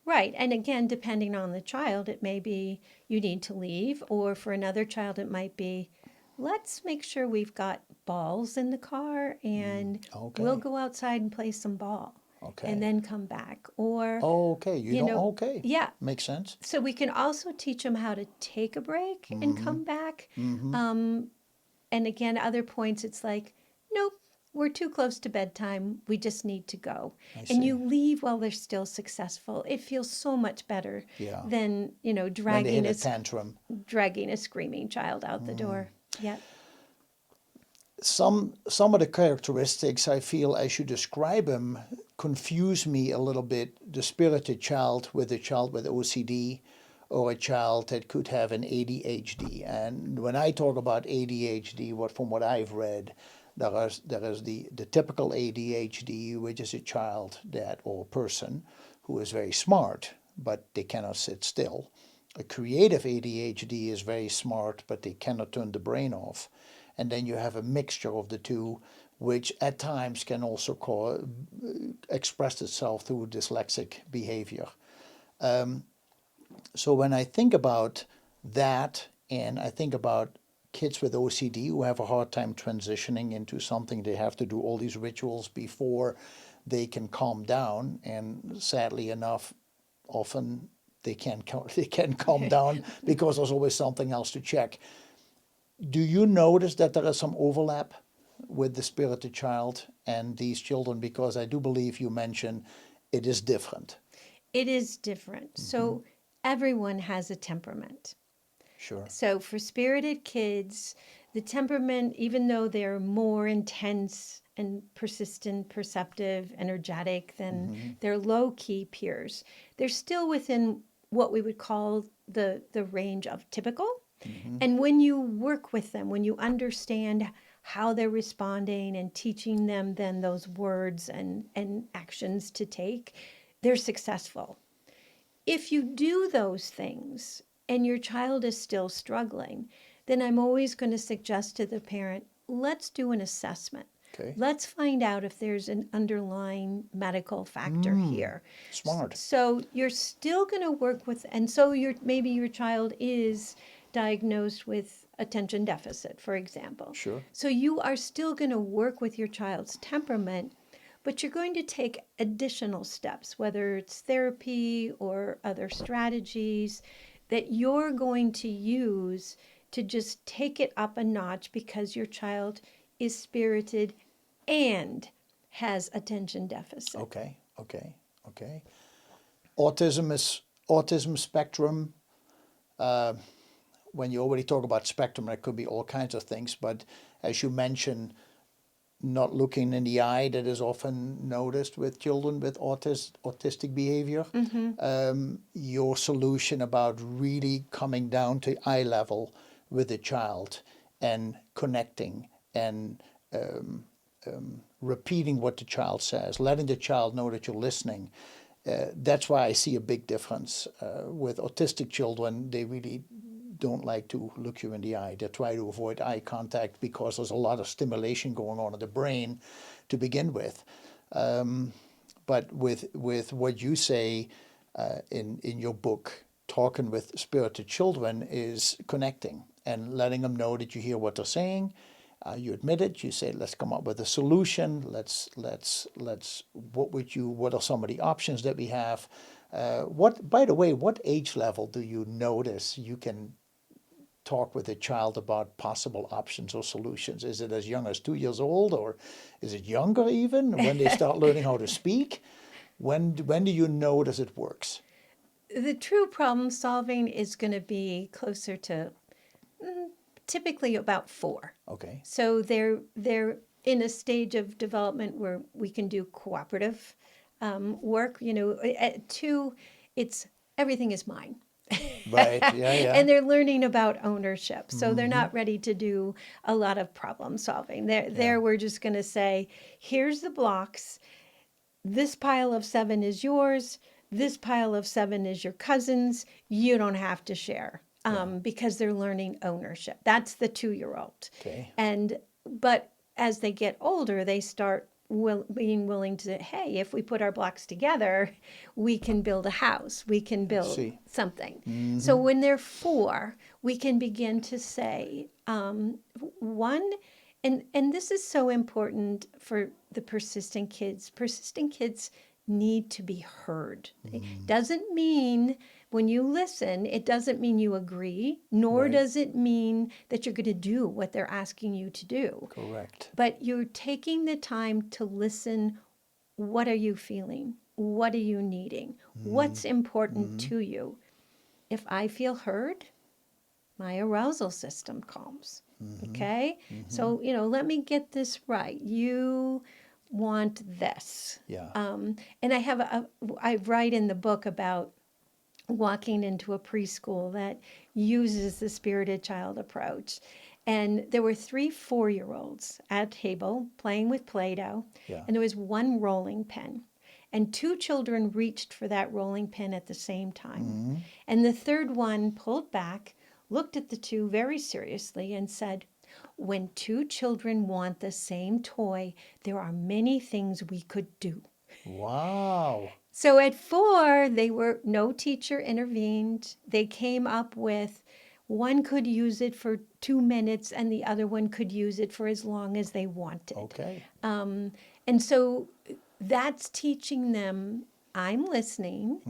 Right. And again, depending on the child, it may be you need to leave, or for another child, it might be let's make sure we've got balls in the car and we'll Okay. go outside and play some ball Okay. and then come back. Or, Okay. Okay. yeah. Makes sense. So we can also teach them how to take a break and come back. And again, other points, it's like, nope, we're too close to bedtime. We just need to go. And you leave while they're still successful. It feels so much better Yeah. than, When they dragging hit a tantrum. a screaming child out the door. Yeah. Some of the characteristics I feel as you describe them confuse me a little bit. The spirited child with a child with OCD, or a child that could have an ADHD. And when I talk about ADHD, from what I've read, there is the typical ADHD, which is a child or person who is very smart, but they cannot sit still. A creative ADHD is very smart, but they cannot turn the brain off. And then you have a mixture of the two, which at times can also express itself through dyslexic behavior. So when I think about that, and I think about kids with OCD who have a hard time transitioning into something, they have to do all these rituals before they can calm down, and sadly enough, often they can't calm down because there's always something else to check. Do you notice that there is some overlap with the spirited child and these children? Because I do believe you mentioned it is different. It is different. So everyone has a temperament. Sure. So for spirited kids, the temperament, even though they're more intense and persistent, perceptive, energetic than their low-key peers, they're still within what we would call the range of typical. And when you work with them, when you understand how they're responding and teaching them then those words and actions to take, they're successful. If you do those things and your child is still struggling, then I'm always going to suggest to the parent, let's do an assessment. Okay. Let's find out if there's an underlying medical factor here. Smart. So you're still going to work with, and so maybe your child is diagnosed with attention deficit, for example. Sure. So you are still going to work with your child's temperament, but you're going to take additional steps, whether it's therapy or other strategies that you're going to use to just take it up a notch because your child is spirited and has attention deficit. Okay. Okay. Okay. Autism spectrum. When you already talk about spectrum, it could be all kinds of things. But as you mentioned, not looking in the eye, that is often noticed with children with autistic behavior. Your solution about really coming down to eye level with the child and connecting and repeating what the child says, letting the child know that you're listening. That's why I see a big difference. With autistic children, they really don't like to look you in the eye. They try to avoid eye contact because there's a lot of stimulation going on in the brain to begin with. But with what you say in your book, talking with spirited children is connecting and letting them know that you hear what they're saying. You admit it. You say, let's come up with a solution. Let's. What are some of the options that we have? By the way, what age level do you notice you can talk with a child about possible options or solutions? Is it as young as 2 years old, or is it younger even when they start learning how to speak? When do you notice it works? The true problem solving is going to be closer to typically about 4. Okay. So they're in a stage of development where we can do cooperative work. At 2, it's everything is mine. Right. Yeah. Yeah. And they're learning about ownership. So they're not ready to do a lot of problem solving. There we're just going to say, here's the blocks. This pile of 7 is yours. This pile of 7 is your cousin's. You don't have to share. Because they're learning ownership. That's the 2-year-old. Okay. But as they get older, they start being willing to say, hey, if we put our blocks together, we can build a house. We can build something. So when they're 4, we can begin to say, one, and this is so important for the persistent kids. Persistent kids need to be heard. It doesn't mean when you listen, it doesn't mean you agree, nor does it mean that you're going to do what they're asking you to do. Correct. But you're taking the time to listen. What are you feeling? What are you needing? What's important to you? If I feel heard, my arousal system calms. Okay? So, let me get this right. You want this. Yeah. And I write in the book about walking into a preschool that uses the spirited child approach. And there were 3 4-year-olds at a table playing with Play-Doh, and there was one rolling pin. And 2 children reached for that rolling pin at the same time. And the third one pulled back, looked at the 2 very seriously, and said, when 2 children want the same toy, there are many things we could do. Wow. So at 4, no teacher intervened. They came up with one could use it for 2 minutes and the other one could use it for as long as they wanted. Okay. And so that's teaching them, I'm listening.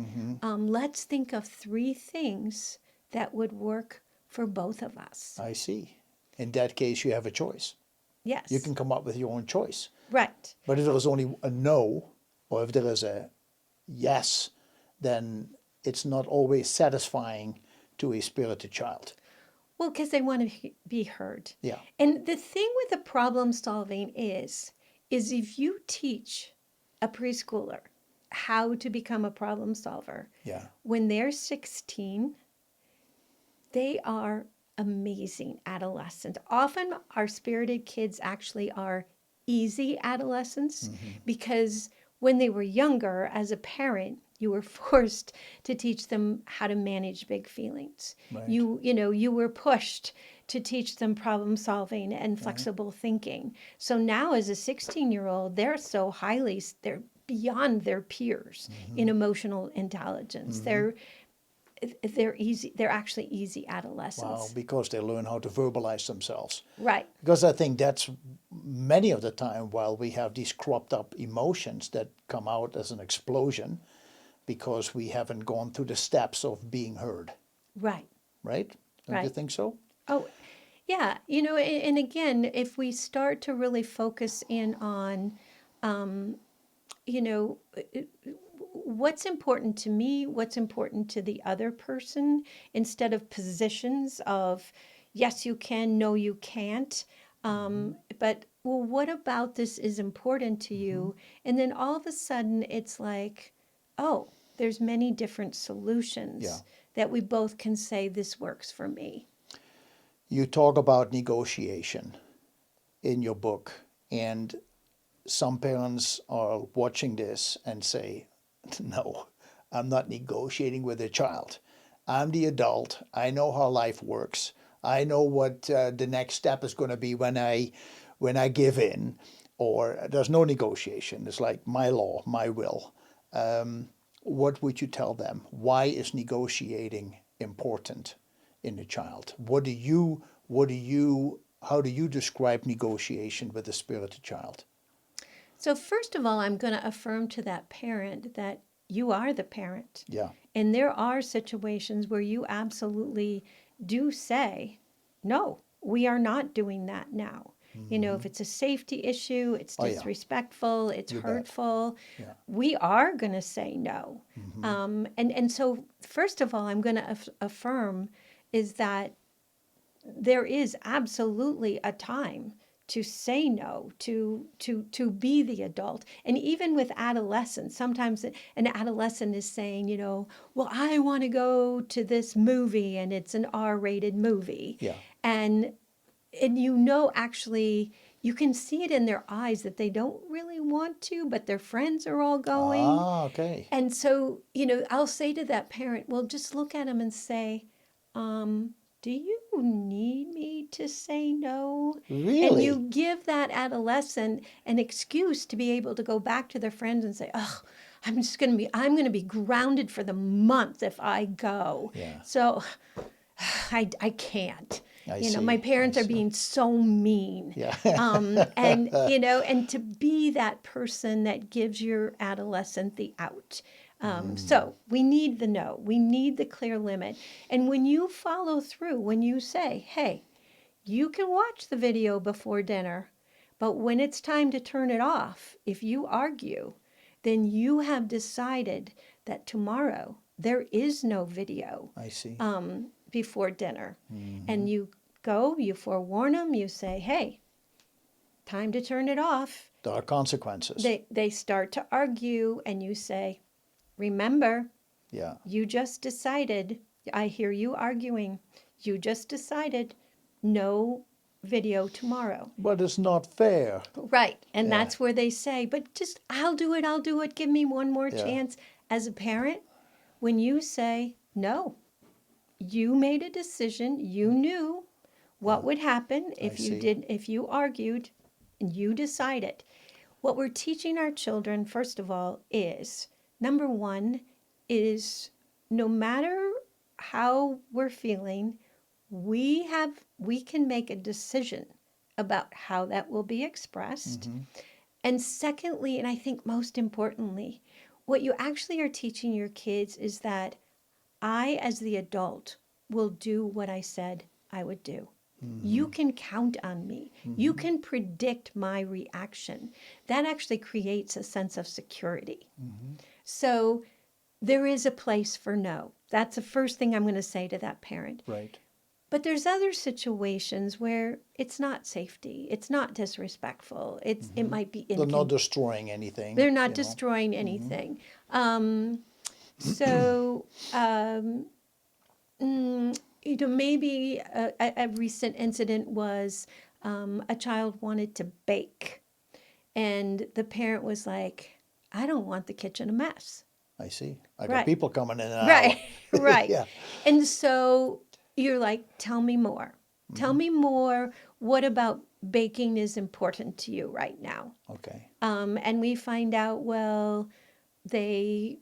Let's think of 3 things that would work for both of us. I see. In that case, you have a choice. Yes. You can come up with your own choice. Right. But if there is only a no, or if there is a yes, then it's not always satisfying to a spirited child. Well, because they want to be heard. Yeah. And the thing with the problem solving is if you teach a preschooler how to become a problem solver, when they're 16, they are amazing adolescents. Often our spirited kids actually are easy adolescents because when they were younger, as a parent, you were forced to teach them how to manage big feelings. Right. You were pushed to teach them problem solving and flexible thinking. So now as a 16-year-old, they're beyond their peers in emotional intelligence. they're easy. They're actually easy Wow, adolescents. because they learn how to verbalize themselves. Right. Because I think that's many of the time while we have these cropped up emotions that come out as an explosion because we haven't gone through the steps of being heard, Right. right? Don't you Right. think so? Oh, yeah. And again, if we start to really focus in on, you know, what's important to me, what's important to the other person, instead of positions of, yes, you can, no, you can't. But, well, what about this is important to you? And then all of a sudden it's like, oh, there's many different Yeah. solutions that we both can say, this works for me. You talk about negotiation in your book, and some parents are watching this and say, no, I'm not negotiating with a child. I'm the adult. I know how life works. I know what the next step is going to be when I give in, or there's no negotiation. It's like my law, my will. What would you tell them? Why is negotiating important in a child? How do you describe negotiation with a spirited child? So, first of all, I'm going to affirm to that parent that you are the parent. Yeah. And there are situations where you absolutely do say, no, we are not doing that now. If it's a safety issue, it's Oh yeah, disrespectful, it's you bet. hurtful, Yeah. we are going to say no. And so, first of all, I'm going to affirm is that there is absolutely a time to say no, to be the adult. And even with adolescents, sometimes an adolescent is saying, well, I want to go to this movie and it's an R-rated movie. Yeah. And actually you can see it in their eyes that they don't really want to, but their friends are all going. Ah, okay. And so, I'll say to that parent, well, just look at them and say, do you need me to say no? And Really? you give that adolescent an excuse to be able to go back to their friends and say, oh, I'm going to be grounded for the month if I go. Yeah. So I can't. I My see. parents I are see. being so mean. Yeah. And to be that person that gives your adolescent the out. So we need the no, we need the clear limit. And when you follow through, when you say, hey, you can watch the video before dinner, but when it's time to turn it off, if you argue, then you have decided that tomorrow there is no video I see. before dinner. And you forewarn them, you say, hey, time to turn it off. There are consequences. They start to argue, and you say, remember, Yeah. you just decided, I hear you arguing, you just decided no video tomorrow. But it's not fair. Right. And Yeah. that's where they say, but just, I'll do it, give me one more Yeah. chance. As a parent, when you say, no, you made a decision, you knew what would happen if see. if you argued, and you decided. What we're teaching our children, first of all, is number one, is no matter how we're feeling, we can make a decision about how that will be expressed. And secondly, and I think most importantly, what you actually are teaching your kids is that I, as the adult, will do what I said I would do. You can count on me. You can predict my reaction. That actually creates a sense of security. So there is a place for no. That's the first thing I'm going to say to that parent. Right. But there's other situations where it's not safety. It's not disrespectful. It might be They're not destroying anything. They're not destroying anything. So, maybe a recent incident was a child wanted to bake, and the parent was like, I don't want the kitchen a mess. I see. I got Right. people coming in and Right, out. right. Yeah. And so you're like, tell me more. Tell me more. What about baking is important to you right now? Okay. And we find out, well, they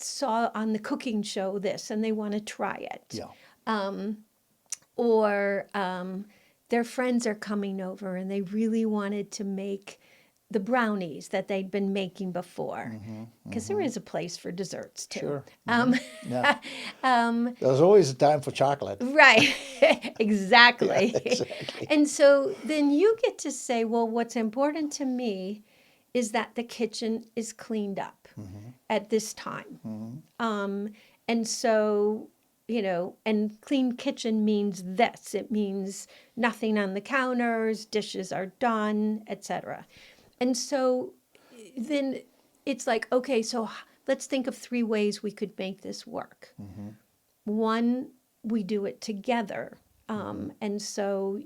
saw on the cooking show this and they want to try it. Yeah. Or their friends are coming over and they really wanted to make the brownies that they'd been making before. Because there is a place for desserts too. Sure. Yeah. There's always a time for chocolate. Right. Exactly. Yeah, exactly. And so then you get to say, well, what's important to me is that the kitchen is cleaned up at this time. And so, and clean kitchen means this. It means nothing on the counters, dishes are done, etc. And so then it's like, okay, so let's think of 3 ways we could make this work. One, we do it together. And so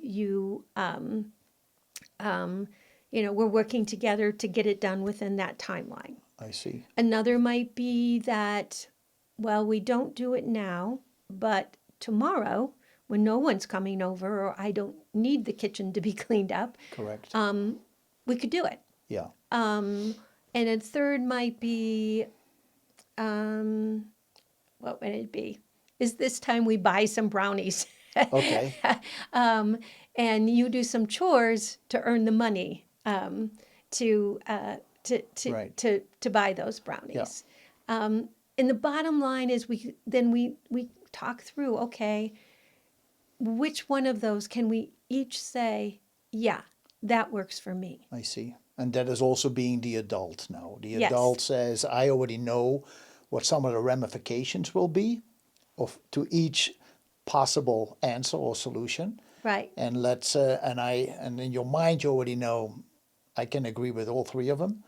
we're working together to get it done within that timeline. I see. Another might be that, well, we don't do it now, but tomorrow, when no one's coming over or I don't need the kitchen to be cleaned up, Correct. we could do it. Yeah. And a third might be, what would it be? Is this time we buy some brownies? Okay. And you do some chores to earn the money to buy those brownies. Yeah. And the bottom line is we talk through, okay, which one of those can we each say, yeah, that works for me. I see. And that is also being the adult now. The Yes. adult says, I already know what some of the ramifications will be to each possible answer or solution. Right. And and in your mind you already know I can agree with all 3 of them.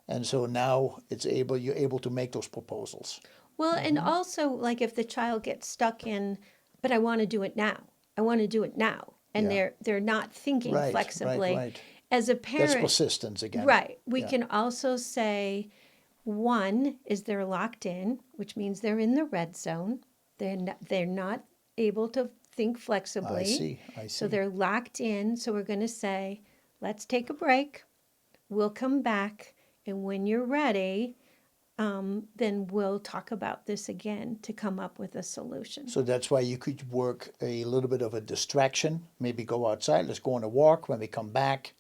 And so now you're able to make those proposals. Well, and also like if the child gets stuck in, but I want to do it now. I want to do it now. And Yeah. they're not thinking Right, flexibly. right. As a That's parent, persistence again. right. We Yeah. can also say, one is they're locked in, which means they're in the red zone. They're not able to think flexibly. I see. So they're locked in. So we're going to say, let's take a break. We'll come back. And when you're ready, then we'll talk about this again to come up with a solution. So that's why you could work a little bit of a distraction. Maybe go outside. Let's go on a walk. When we come back,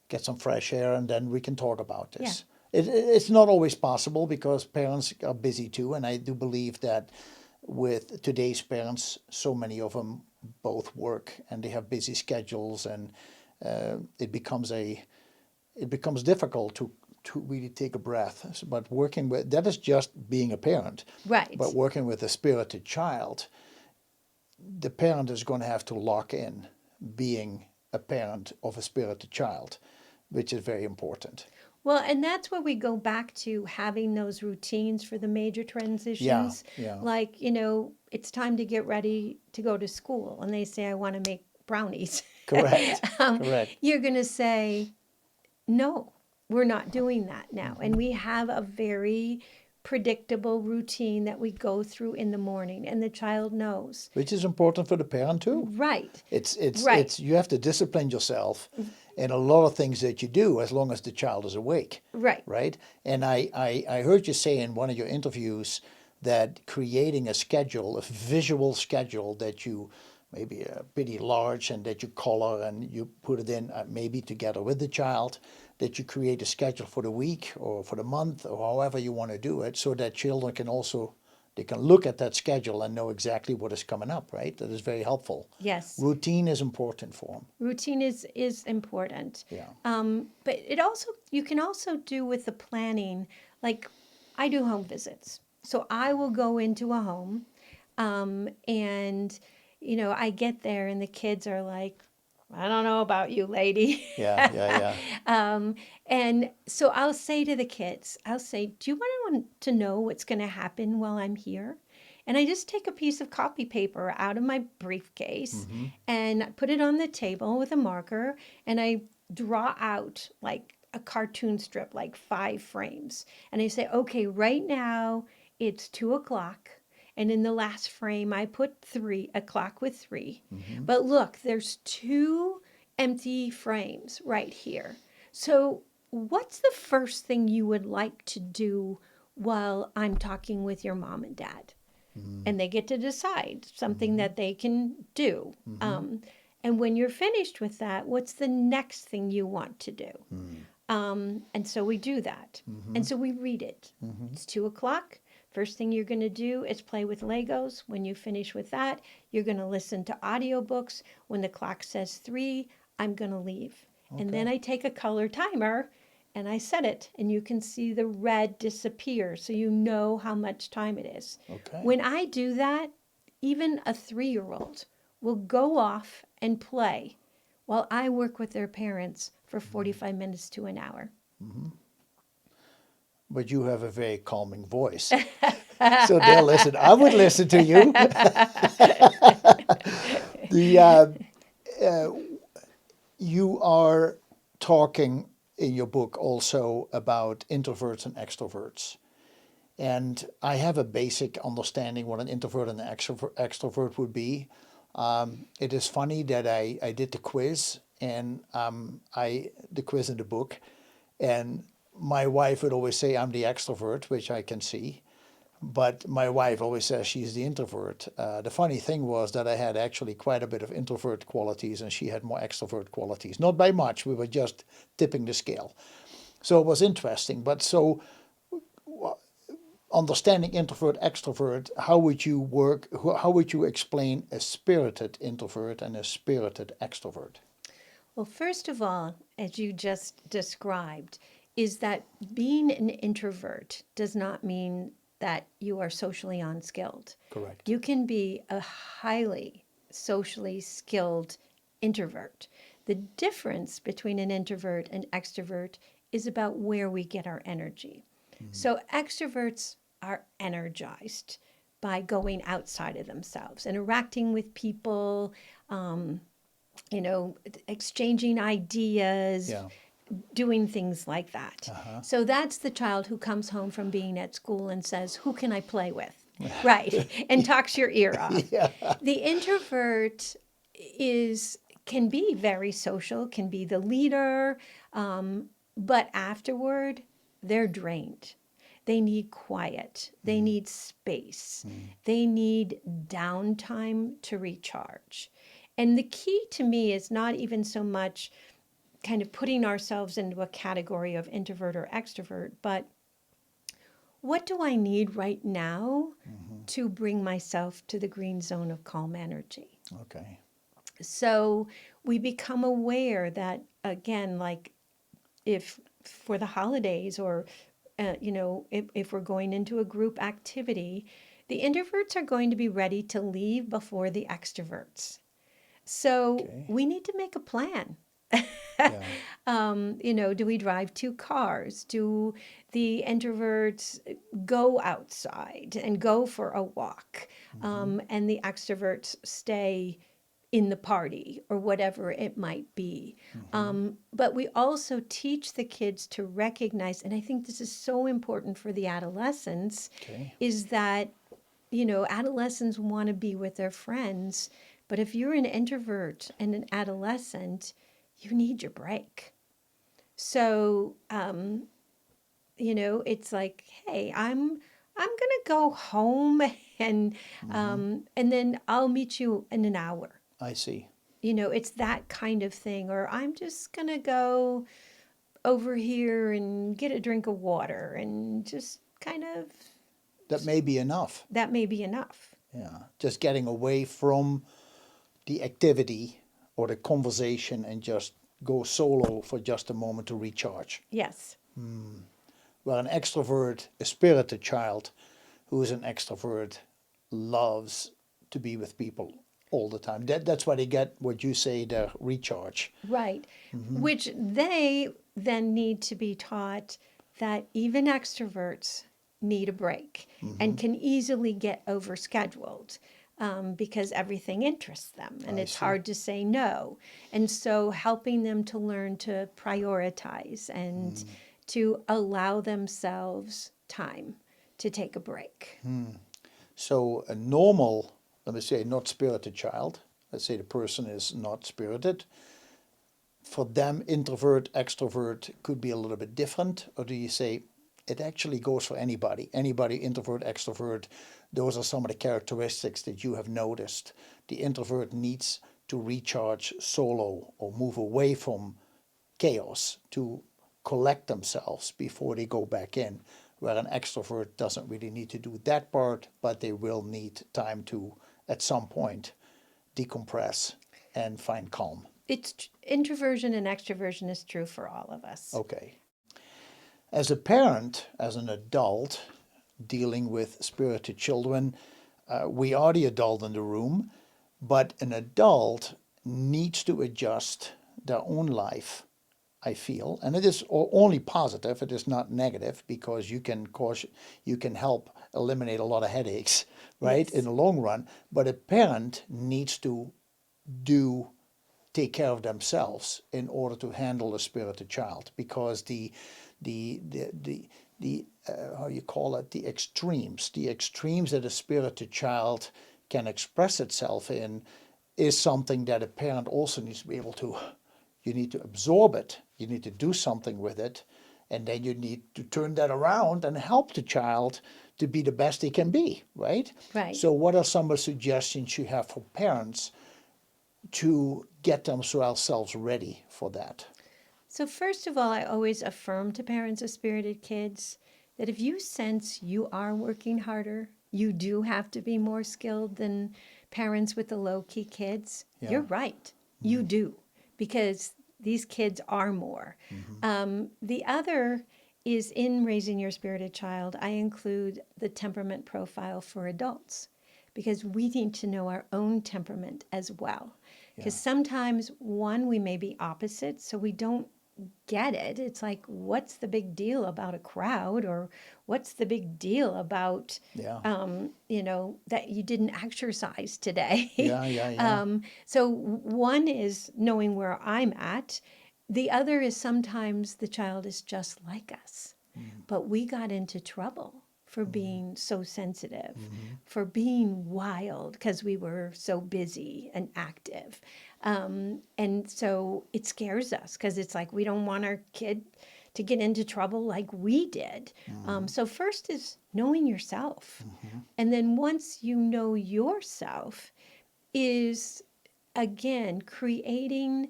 get some fresh air, and then we can talk about this. It's not always possible because parents are busy too. And I do believe that with today's parents, so many of them both work and they have busy schedules, and it becomes difficult to really take a breath. But that is just being a parent. Right. But working with a spirited child, the parent is going to have to lock in being a parent of a spirited child, which is very important. Well, and that's where we go back to having those routines for the major transitions. Yeah. Like, it's time to get ready to go to school. And they say, I want to make brownies. Correct. Correct. You're going to say, no, we're not doing that now. And we have a very predictable routine that we go through in the morning, and the child knows. Which is important for the parent too. Right. It's you have to discipline yourself in a lot of things that you do as long as the child is awake. Right. Right. And I heard you say in one of your interviews that creating a schedule, a visual schedule that you maybe pretty large and that you color and you put it in maybe together with the child, that you create a schedule for the week or for the month or however you want to do it, so that children can also, they can look at that schedule and know exactly what is coming up, right? That is very helpful. Yes. Routine is important for them. Routine is important. Yeah. But you can also do with the planning, like I do home visits. So I will go into a home and I get there and the kids are like, I don't know about you, lady. Yeah. And so I'll say to the kids, do you want to know what's going to happen while I'm here? And I just take a piece of copy paper out of my briefcase and put it on the table with a marker, and I draw out like a cartoon strip, like 5 frames. And I say, okay, right now it's 2:00. And in the last frame, I put 3, a clock with 3. But look, there's 2 empty frames right here. So what's the first thing you would like to do while I'm talking with your mom and dad. And they get to decide something that they can do. And when you're finished with that, what's the next thing you want to do? And so we do that. And so we read it. It's 2:00. First thing you're going to do is play with Legos. When you finish with that, you're going to listen to audiobooks. When the clock says 3, I'm going to leave. And then I take a color timer and I set it, and you can see the red disappear so you know how much time it is. Okay. When I do that, even a 3-year-old will go off and play while I work with their parents for 45 minutes to an hour. But you have a very calming voice. So they'll listen. I would listen to you. You are talking in your book also about introverts and extroverts. And I have a basic understanding what an introvert and an extrovert would be. It is funny that I did the quiz, and the quiz in the book, and my wife would always say I'm the extrovert, which I can see. But my wife always says she's the introvert. The funny thing was that I had actually quite a bit of introvert qualities and she had more extrovert qualities. Not by much, we were just tipping the scale. So it was interesting. But so understanding introvert, extrovert, how would you explain a spirited introvert and a spirited extrovert? Well, first of all, as you just described, is that being an introvert does not mean that you are socially unskilled. Correct. You can be a highly socially skilled introvert. The difference between an introvert and extrovert is about where we get our energy. So extroverts are energized by going outside of themselves, interacting with people, exchanging ideas, doing things like that. So that's the child who comes home from being at school and says, "Who can I play with?" Right, and talks your ear off. The introvert can be very social, can be the leader, but afterward, they're drained. They need quiet. They need space. They need downtime to recharge. And the key to me is not even so much kind of putting ourselves into a category of introvert or extrovert, but what do I need right now to bring myself to the green zone of calm energy? Okay. So we become aware that, again, like if for the holidays or, if we're going into a group activity, the introverts are going to be ready to leave before the extroverts. So we need to make a plan. Do we drive 2 cars? Do the introverts go outside and go for a walk? And the extroverts stay in the party or whatever it might be. But we also teach the kids to recognize, and I think this is so important for the adolescents, is that, adolescents want to be with their friends. But if you're an introvert and an adolescent, you need your break. So, it's like, hey, I'm gonna go home and then I'll meet you in an hour. I see. It's that kind of thing. Or I'm just gonna go over here and get a drink of water and just kind of. That may be enough. That may be enough. Yeah, just getting away from the activity or the conversation and just go solo for just a moment to recharge. Yes. Well, an extrovert, a spirited child who is an extrovert, loves to be with people all the time. That's why they get what you say, their recharge. Right. Which they then need to be taught that even extroverts need a break and can easily get overscheduled. Because everything interests them and it's hard to say no. And so helping them to learn to prioritize and to allow themselves time to take a break. So a normal, let me say, not spirited child, let's say the person is not spirited, for them introvert, extrovert could be a little bit different? Or do you say it actually goes for anybody, introvert, extrovert. Those are some of the characteristics that you have noticed. The introvert needs to recharge solo or move away from chaos to collect themselves before they go back in, where an extrovert doesn't really need to do that part, but they will need time to, at some point, decompress and find calm. Introversion and extroversion is true for all of us. Okay. As a parent, as an adult dealing with spirited children, we are the adult in the room, but an adult needs to adjust their own life, I feel, and it is only positive. It is not negative, because you can help eliminate a lot of headaches, right, Yes. in the long run. But a parent needs to take care of themselves in order to handle a spirited child, because the how you call it, the extremes that a spirited child can express itself in is something that a parent also needs to be able to. You need to absorb it. You need to do something with it. And then you need to turn that around and help the child to be the best they can be, right? Right. So what are some of the suggestions you have for parents to get themselves ready for that? So first of all, I always affirm to parents of spirited kids that if you sense you are working harder, you do have to be more skilled than parents with the low-key kids. Yeah. You're right. You do, because these kids are more. The other is, in raising your spirited child, I include the temperament profile for adults, because we need to know our own temperament as well. Because sometimes, one, we may be opposites, so we don't get it. It's like, what's the big deal about a crowd, or what's the big deal about, that you didn't exercise today? Yeah. So one is knowing where I'm at. The other is sometimes the child is just like us, but we got into trouble for being so sensitive, for being wild because we were so busy and active. And so it scares us, because it's like we don't want our kid to get into trouble like we did. So first is knowing yourself. And then once you know yourself, is again creating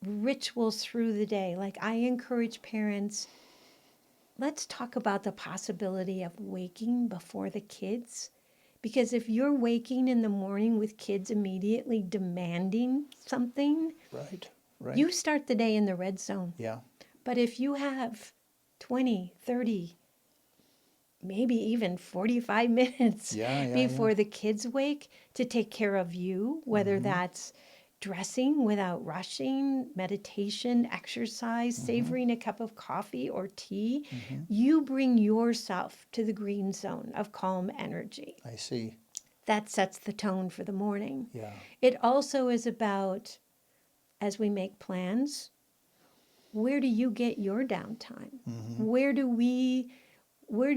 rituals through the day. Like, I encourage parents, let's talk about the possibility of waking before the kids. Because if you're waking in the morning with kids immediately demanding something, Right. you start the day in the red zone. Yeah. But if you have 20, 30, maybe even 45 minutes before the kids wake to take care of you, whether that's dressing without rushing, meditation, exercise, savoring a cup of coffee or tea, you bring yourself to the green zone of calm energy. I see. That sets the tone for the morning. Yeah. It also is about, as we make plans, where do you get your downtime? Where'd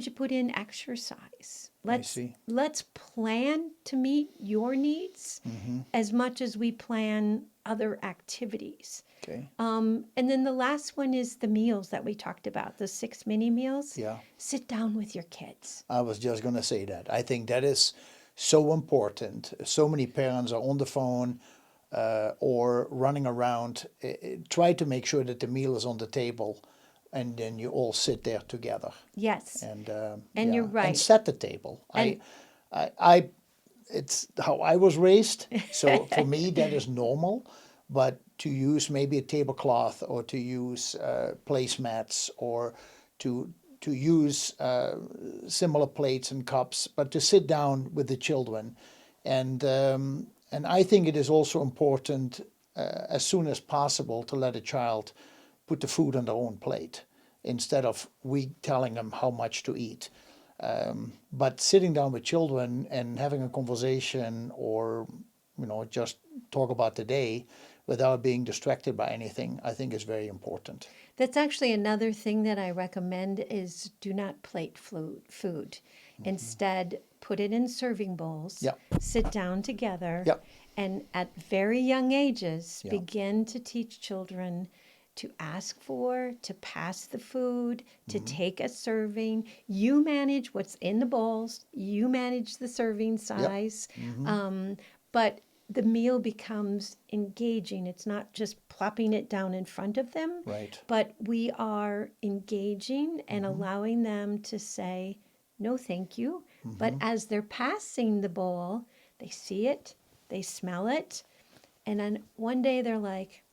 you put in exercise? Let's plan to meet your needs as much as we plan other activities. Okay. And then the last one is the meals that we talked about, the 6 mini meals. Yeah. Sit down with your kids. I was just going to say that. I think that is so important. So many parents are on the phone or running around. Try to make sure that the meal is on the table, and then you all sit there together. Yes. And you're right. And set the table. I it's how I was raised. So for me, that is normal. But to use maybe a tablecloth, or to use placemats, or to use similar plates and cups, but to sit down with the children. And I think it is also important, as soon as possible, to let a child put the food on their own plate, instead of we telling them how much to eat. But sitting down with children and having a conversation, or just talk about the day without being distracted by anything, I think is very important. That's actually another thing that I recommend, is do not plate food. Instead, put it in serving bowls, sit down together, and at very young ages, begin to teach children to ask for, to pass the food, to take a serving. You manage what's in the bowls, you manage the serving size. But the meal becomes engaging. It's not just plopping it down in front of them, Right. but we are engaging and allowing them to say, no, thank you. But as they're passing the bowl, they see it, they smell it, and then one day they're like,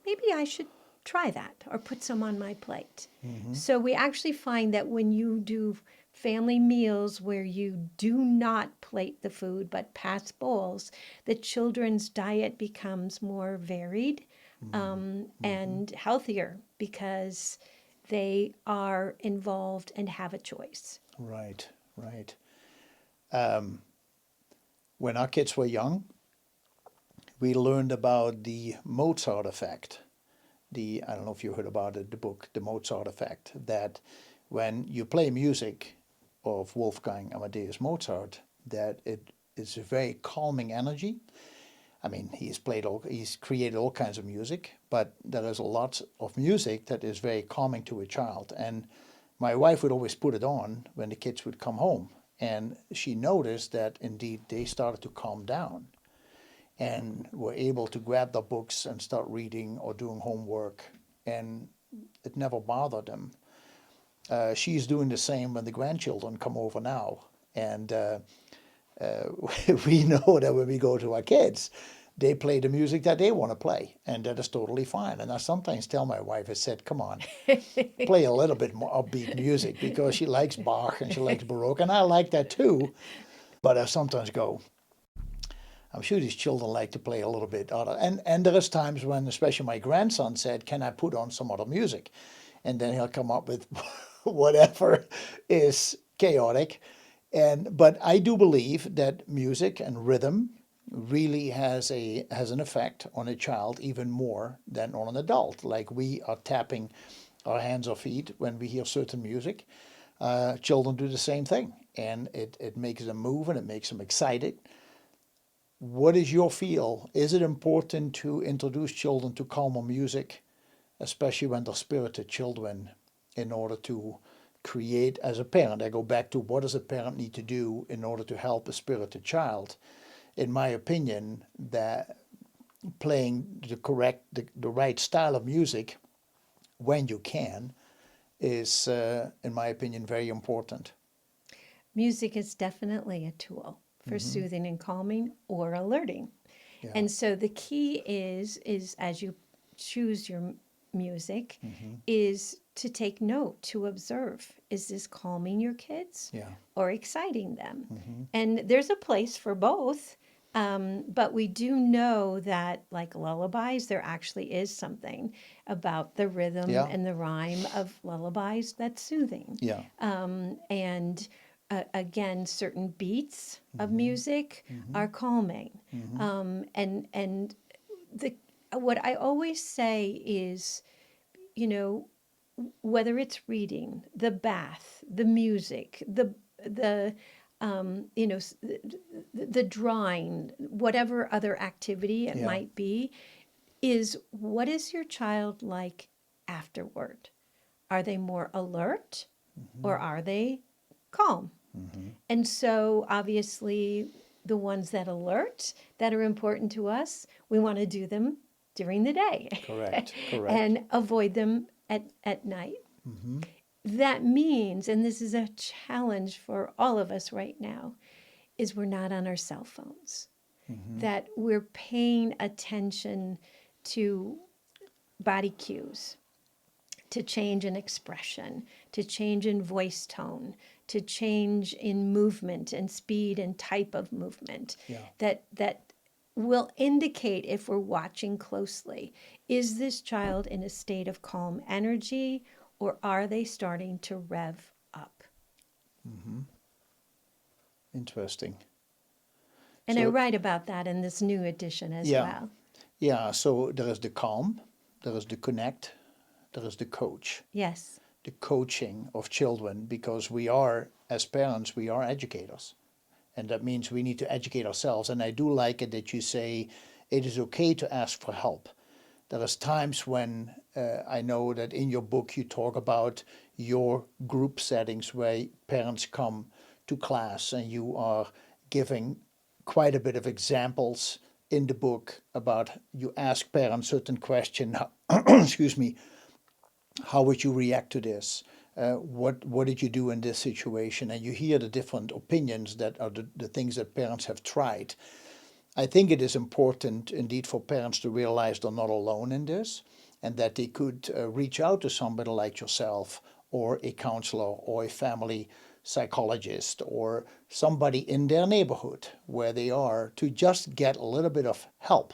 maybe I should try that or put some on my plate. So we actually find that when you do family meals where you do not plate the food but pass bowls, the children's diet becomes more varied and healthier because they are involved and have a choice. Right. Right. When our kids were young, we learned about the Mozart Effect. I don't know if you heard about it, the book, The Mozart Effect, that when you play music of Wolfgang Amadeus Mozart, that it is a very calming energy. I mean, he's created all kinds of music, but there is a lot of music that is very calming to a child. And my wife would always put it on when the kids would come home. And she noticed that indeed they started to calm down and were able to grab their books and start reading or doing homework, and it never bothered them. She's doing the same when the grandchildren come over now, and we know that when we go to our kids, they play the music that they want to play, and that is totally fine. And I sometimes tell my wife, I said, come on, play a little bit more upbeat music, because she likes Bach and she likes Baroque, and I like that too. But I sometimes go, I'm sure these children like to play a little bit other. And there is times when, especially my grandson said, can I put on some other music? And then he'll come up with whatever is chaotic. But I do believe that music and rhythm really has an effect on a child even more than on an adult. Like we are tapping our hands or feet when we hear certain music. Children do the same thing, and it makes them move and it makes them excited. What is your feel? Is it important to introduce children to calmer music, especially when they're spirited children, in order to create, as a parent, I go back to what does a parent need to do in order to help a spirited child? In my opinion, that playing the right style of music when you can is, in my opinion, very important. Music is definitely a tool for soothing and calming or alerting. Yeah. And so the key is as you choose your music is to take note, to observe. Is this calming your kids Yeah. or exciting them? And there's a place for both. But we do know that, like lullabies, there actually is something about the rhythm Yeah. and the rhyme of lullabies that's soothing. Yeah. And again, certain beats of music are calming. And what I always say is, you know, whether it's reading, the bath, the music, the the drawing, whatever other activity it Yeah. might be, is what is your child like afterward? Are they more alert or are they calm? And so obviously the ones that alert, that are important to us, we want to do them during the day. Correct. Correct. And avoid them at night. That means, and this is a challenge for all of us right now, is we're not on our cell phones. That we're paying attention to body cues, to change in expression, to change in voice tone, to change in movement and speed and type of movement. Yeah. That will indicate, if we're watching closely, is this child in a state of calm energy or are they starting to rev up? Interesting. And So- I write about that in this new edition as Yeah. well. Yeah, so there is the calm, there is the connect, there is the coach, Yes. the coaching of children, because we are, as parents, we are educators. And that means we need to educate ourselves. And I do like it that you say it is okay to ask for help. There is times when I know that in your book you talk about your group settings where parents come to class, and you are giving quite a bit of examples in the book about you ask parents certain question, excuse me, how would you react to this? What did you do in this situation? And you hear the different opinions that are the things that parents have tried. I think it is important indeed for parents to realize they're not alone in this, and that they could reach out to somebody like yourself, or a counselor, or a family psychologist, or somebody in their neighborhood where they are, to just get a little bit of help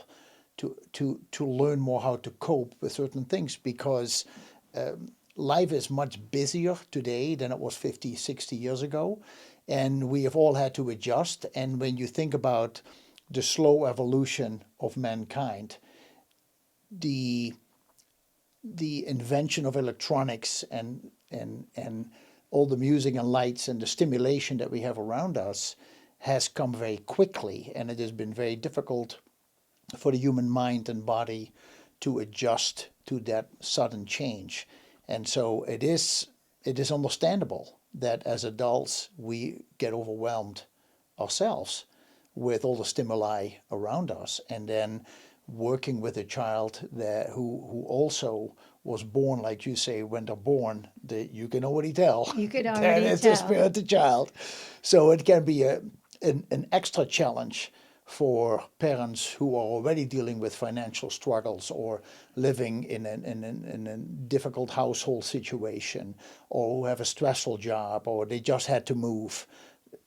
to learn more how to cope with certain things, because life is much busier today than it was 50, 60 years ago, and we have all had to adjust. And when you think about the slow evolution of mankind, the invention of electronics and all the music and lights and the stimulation that we have around us has come very quickly, and it has been very difficult for the human mind and body to adjust to that sudden change. And so it is understandable that as adults we get overwhelmed ourselves with all the stimuli around us, and then working with a child who also was born, like you say, when they're born, you can already tell You could that already it's tell. a spirited child. So it can be an extra challenge for parents who are already dealing with financial struggles, or living in a difficult household situation, or who have a stressful job, or they just had to move,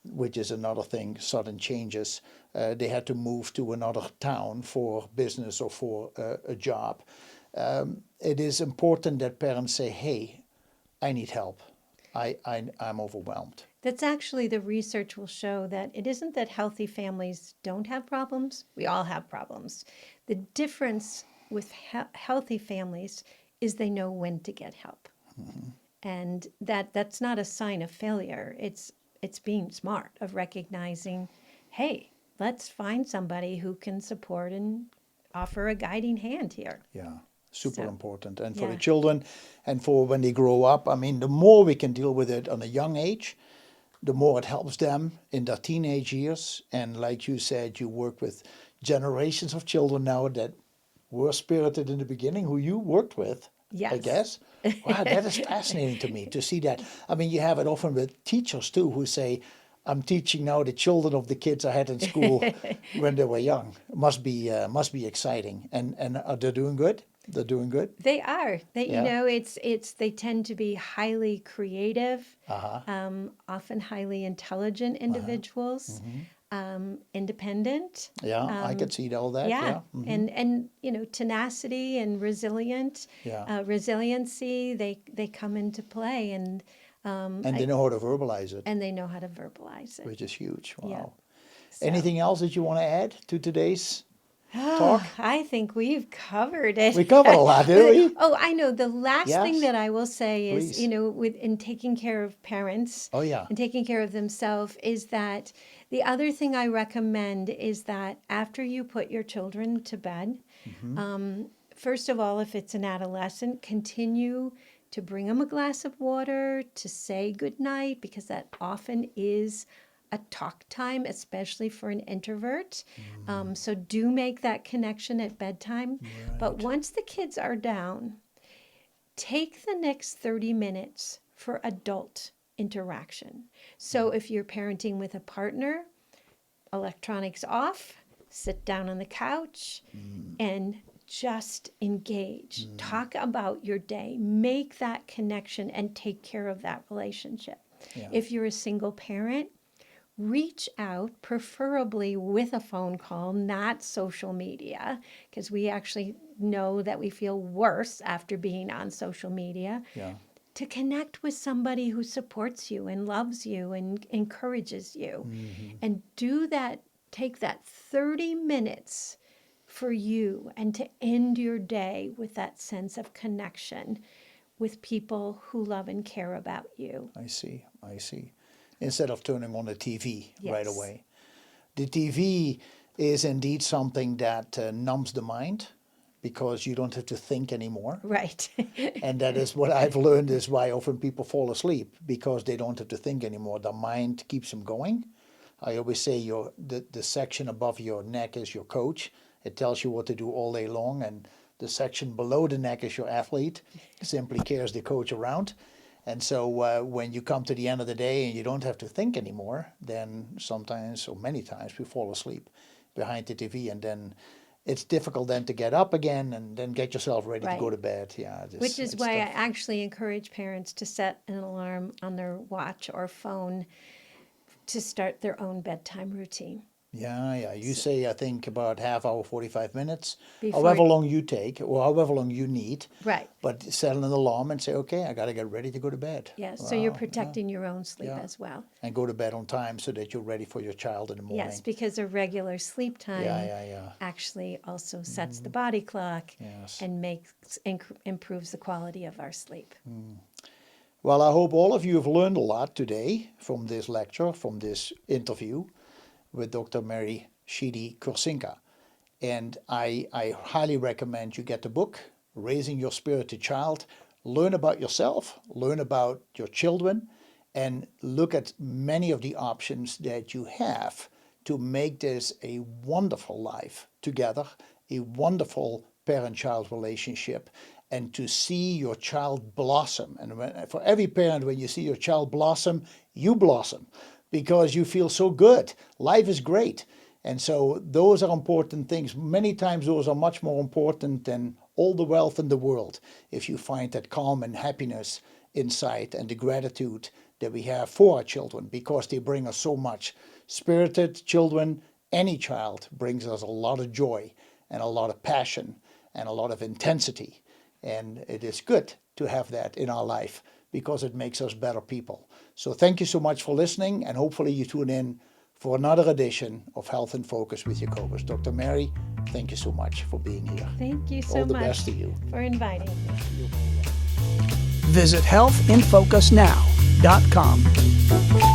which is another thing, sudden changes. They had to move to another town for business or for a job. It is important that parents say, hey, I need help. I'm overwhelmed. That's actually, the research will show that it isn't that healthy families don't have problems. We all have problems. The difference with healthy families is they know when to get help. And that's not a sign of failure. It's being smart, of recognizing, hey, let's find somebody who can support and offer a guiding hand here. Yeah, super So, important. And for the yeah. children, and for when they grow up, I mean, the more we can deal with it on a young age, the more it helps them in their teenage years. And like you said, you work with generations of children now that were spirited in the beginning, who you worked with, I Yes. guess. Wow, that is fascinating to me to see that. I mean, you have it often with teachers too, who say, I'm teaching now the children of the kids I had in school when they were young. Must be exciting. And are they doing good? They're doing good? They are. Yeah. They tend to be highly creative, Uh-huh. often highly intelligent individuals, independent. Yeah, I could see all that. Yeah, Yeah. Mhm. and tenacity and Yeah. resiliency. They come into play, and And they know how to verbalize it, and they know how to verbalize it. which is huge. Yeah. Wow. So, Anything else that you want to add to today's talk? I think we've covered it. We covered a lot, didn't we? Oh, I know. The last thing Yes, that I will say is, please. in taking care of parents Oh, yeah. and taking care of themselves, is that the other thing I recommend is that after you put your children to bed, first of all, if it's an adolescent, continue to bring them a glass of water, to say goodnight, because that often is a talk time, especially for an introvert. So do make that connection at bedtime. But Right. once the kids are down, take the next 30 minutes for adult interaction. So if you're parenting with a partner, electronics off, sit down on the couch and just engage. Talk about your day, make that connection, and take care of that relationship. Yeah. If you're a single parent, reach out, preferably with a phone call, not social media, because we actually know that we feel worse after being on social media. Yeah. To connect with somebody who supports you and loves you and encourages you. And do that, take that 30 minutes for you, and to end your day with that sense of connection with people who love and care about you. I see. I see. Instead of turning on the TV right Yes. away. The TV is indeed something that numbs the mind. because you don't have to think anymore. Right. And that is what I've learned is why often people fall asleep, because they don't have to think anymore. The mind keeps them going. I always say the section above your neck is your coach. It tells you what to do all day long. And the section below the neck is your athlete, simply carries the coach around. And so when you come to the end of the day and you don't have to think anymore, then sometimes or many times we fall asleep behind the TV, and then it's difficult then to get up again and then get yourself ready to go to bed. Yeah, which is why I actually encourage parents to set an alarm on their watch or phone to start their own bedtime routine. Yeah. You say, I think, about half hour, 45 minutes, Before however long you take or however long you need. Right. But set an alarm and say, okay, I got to get ready to go to bed. Yes, so you're protecting your own sleep as well. And go to bed on time so that you're ready for your child in the morning. Yes, because a regular sleep time actually also sets the body clock and improves the quality of our sleep. Well, I hope all of you have learned a lot today from this lecture, from this interview with Dr. Mary Sheedy Kurcinka. And I highly recommend you get the book, Raising Your Spirited Child. Learn about yourself, learn about your children, and look at many of the options that you have to make this a wonderful life together, a wonderful parent-child relationship, and to see your child blossom. And for every parent, when you see your child blossom, you blossom, because you feel so good. Life is great. And so those are important things. Many times those are much more important than all the wealth in the world, if you find that calm and happiness inside and the gratitude that we have for our children, because they bring us so much. Spirited children, any child, brings us a lot of joy and a lot of passion and a lot of intensity. And it is good to have that in our life, because it makes us better people. So thank you so much for listening, and hopefully you tune in for another edition of Health in Focus with your co-host, Dr. Mary. Thank you so much for being here. Thank you so All the much best to you. for inviting me. Visit healthinfocusnow.com.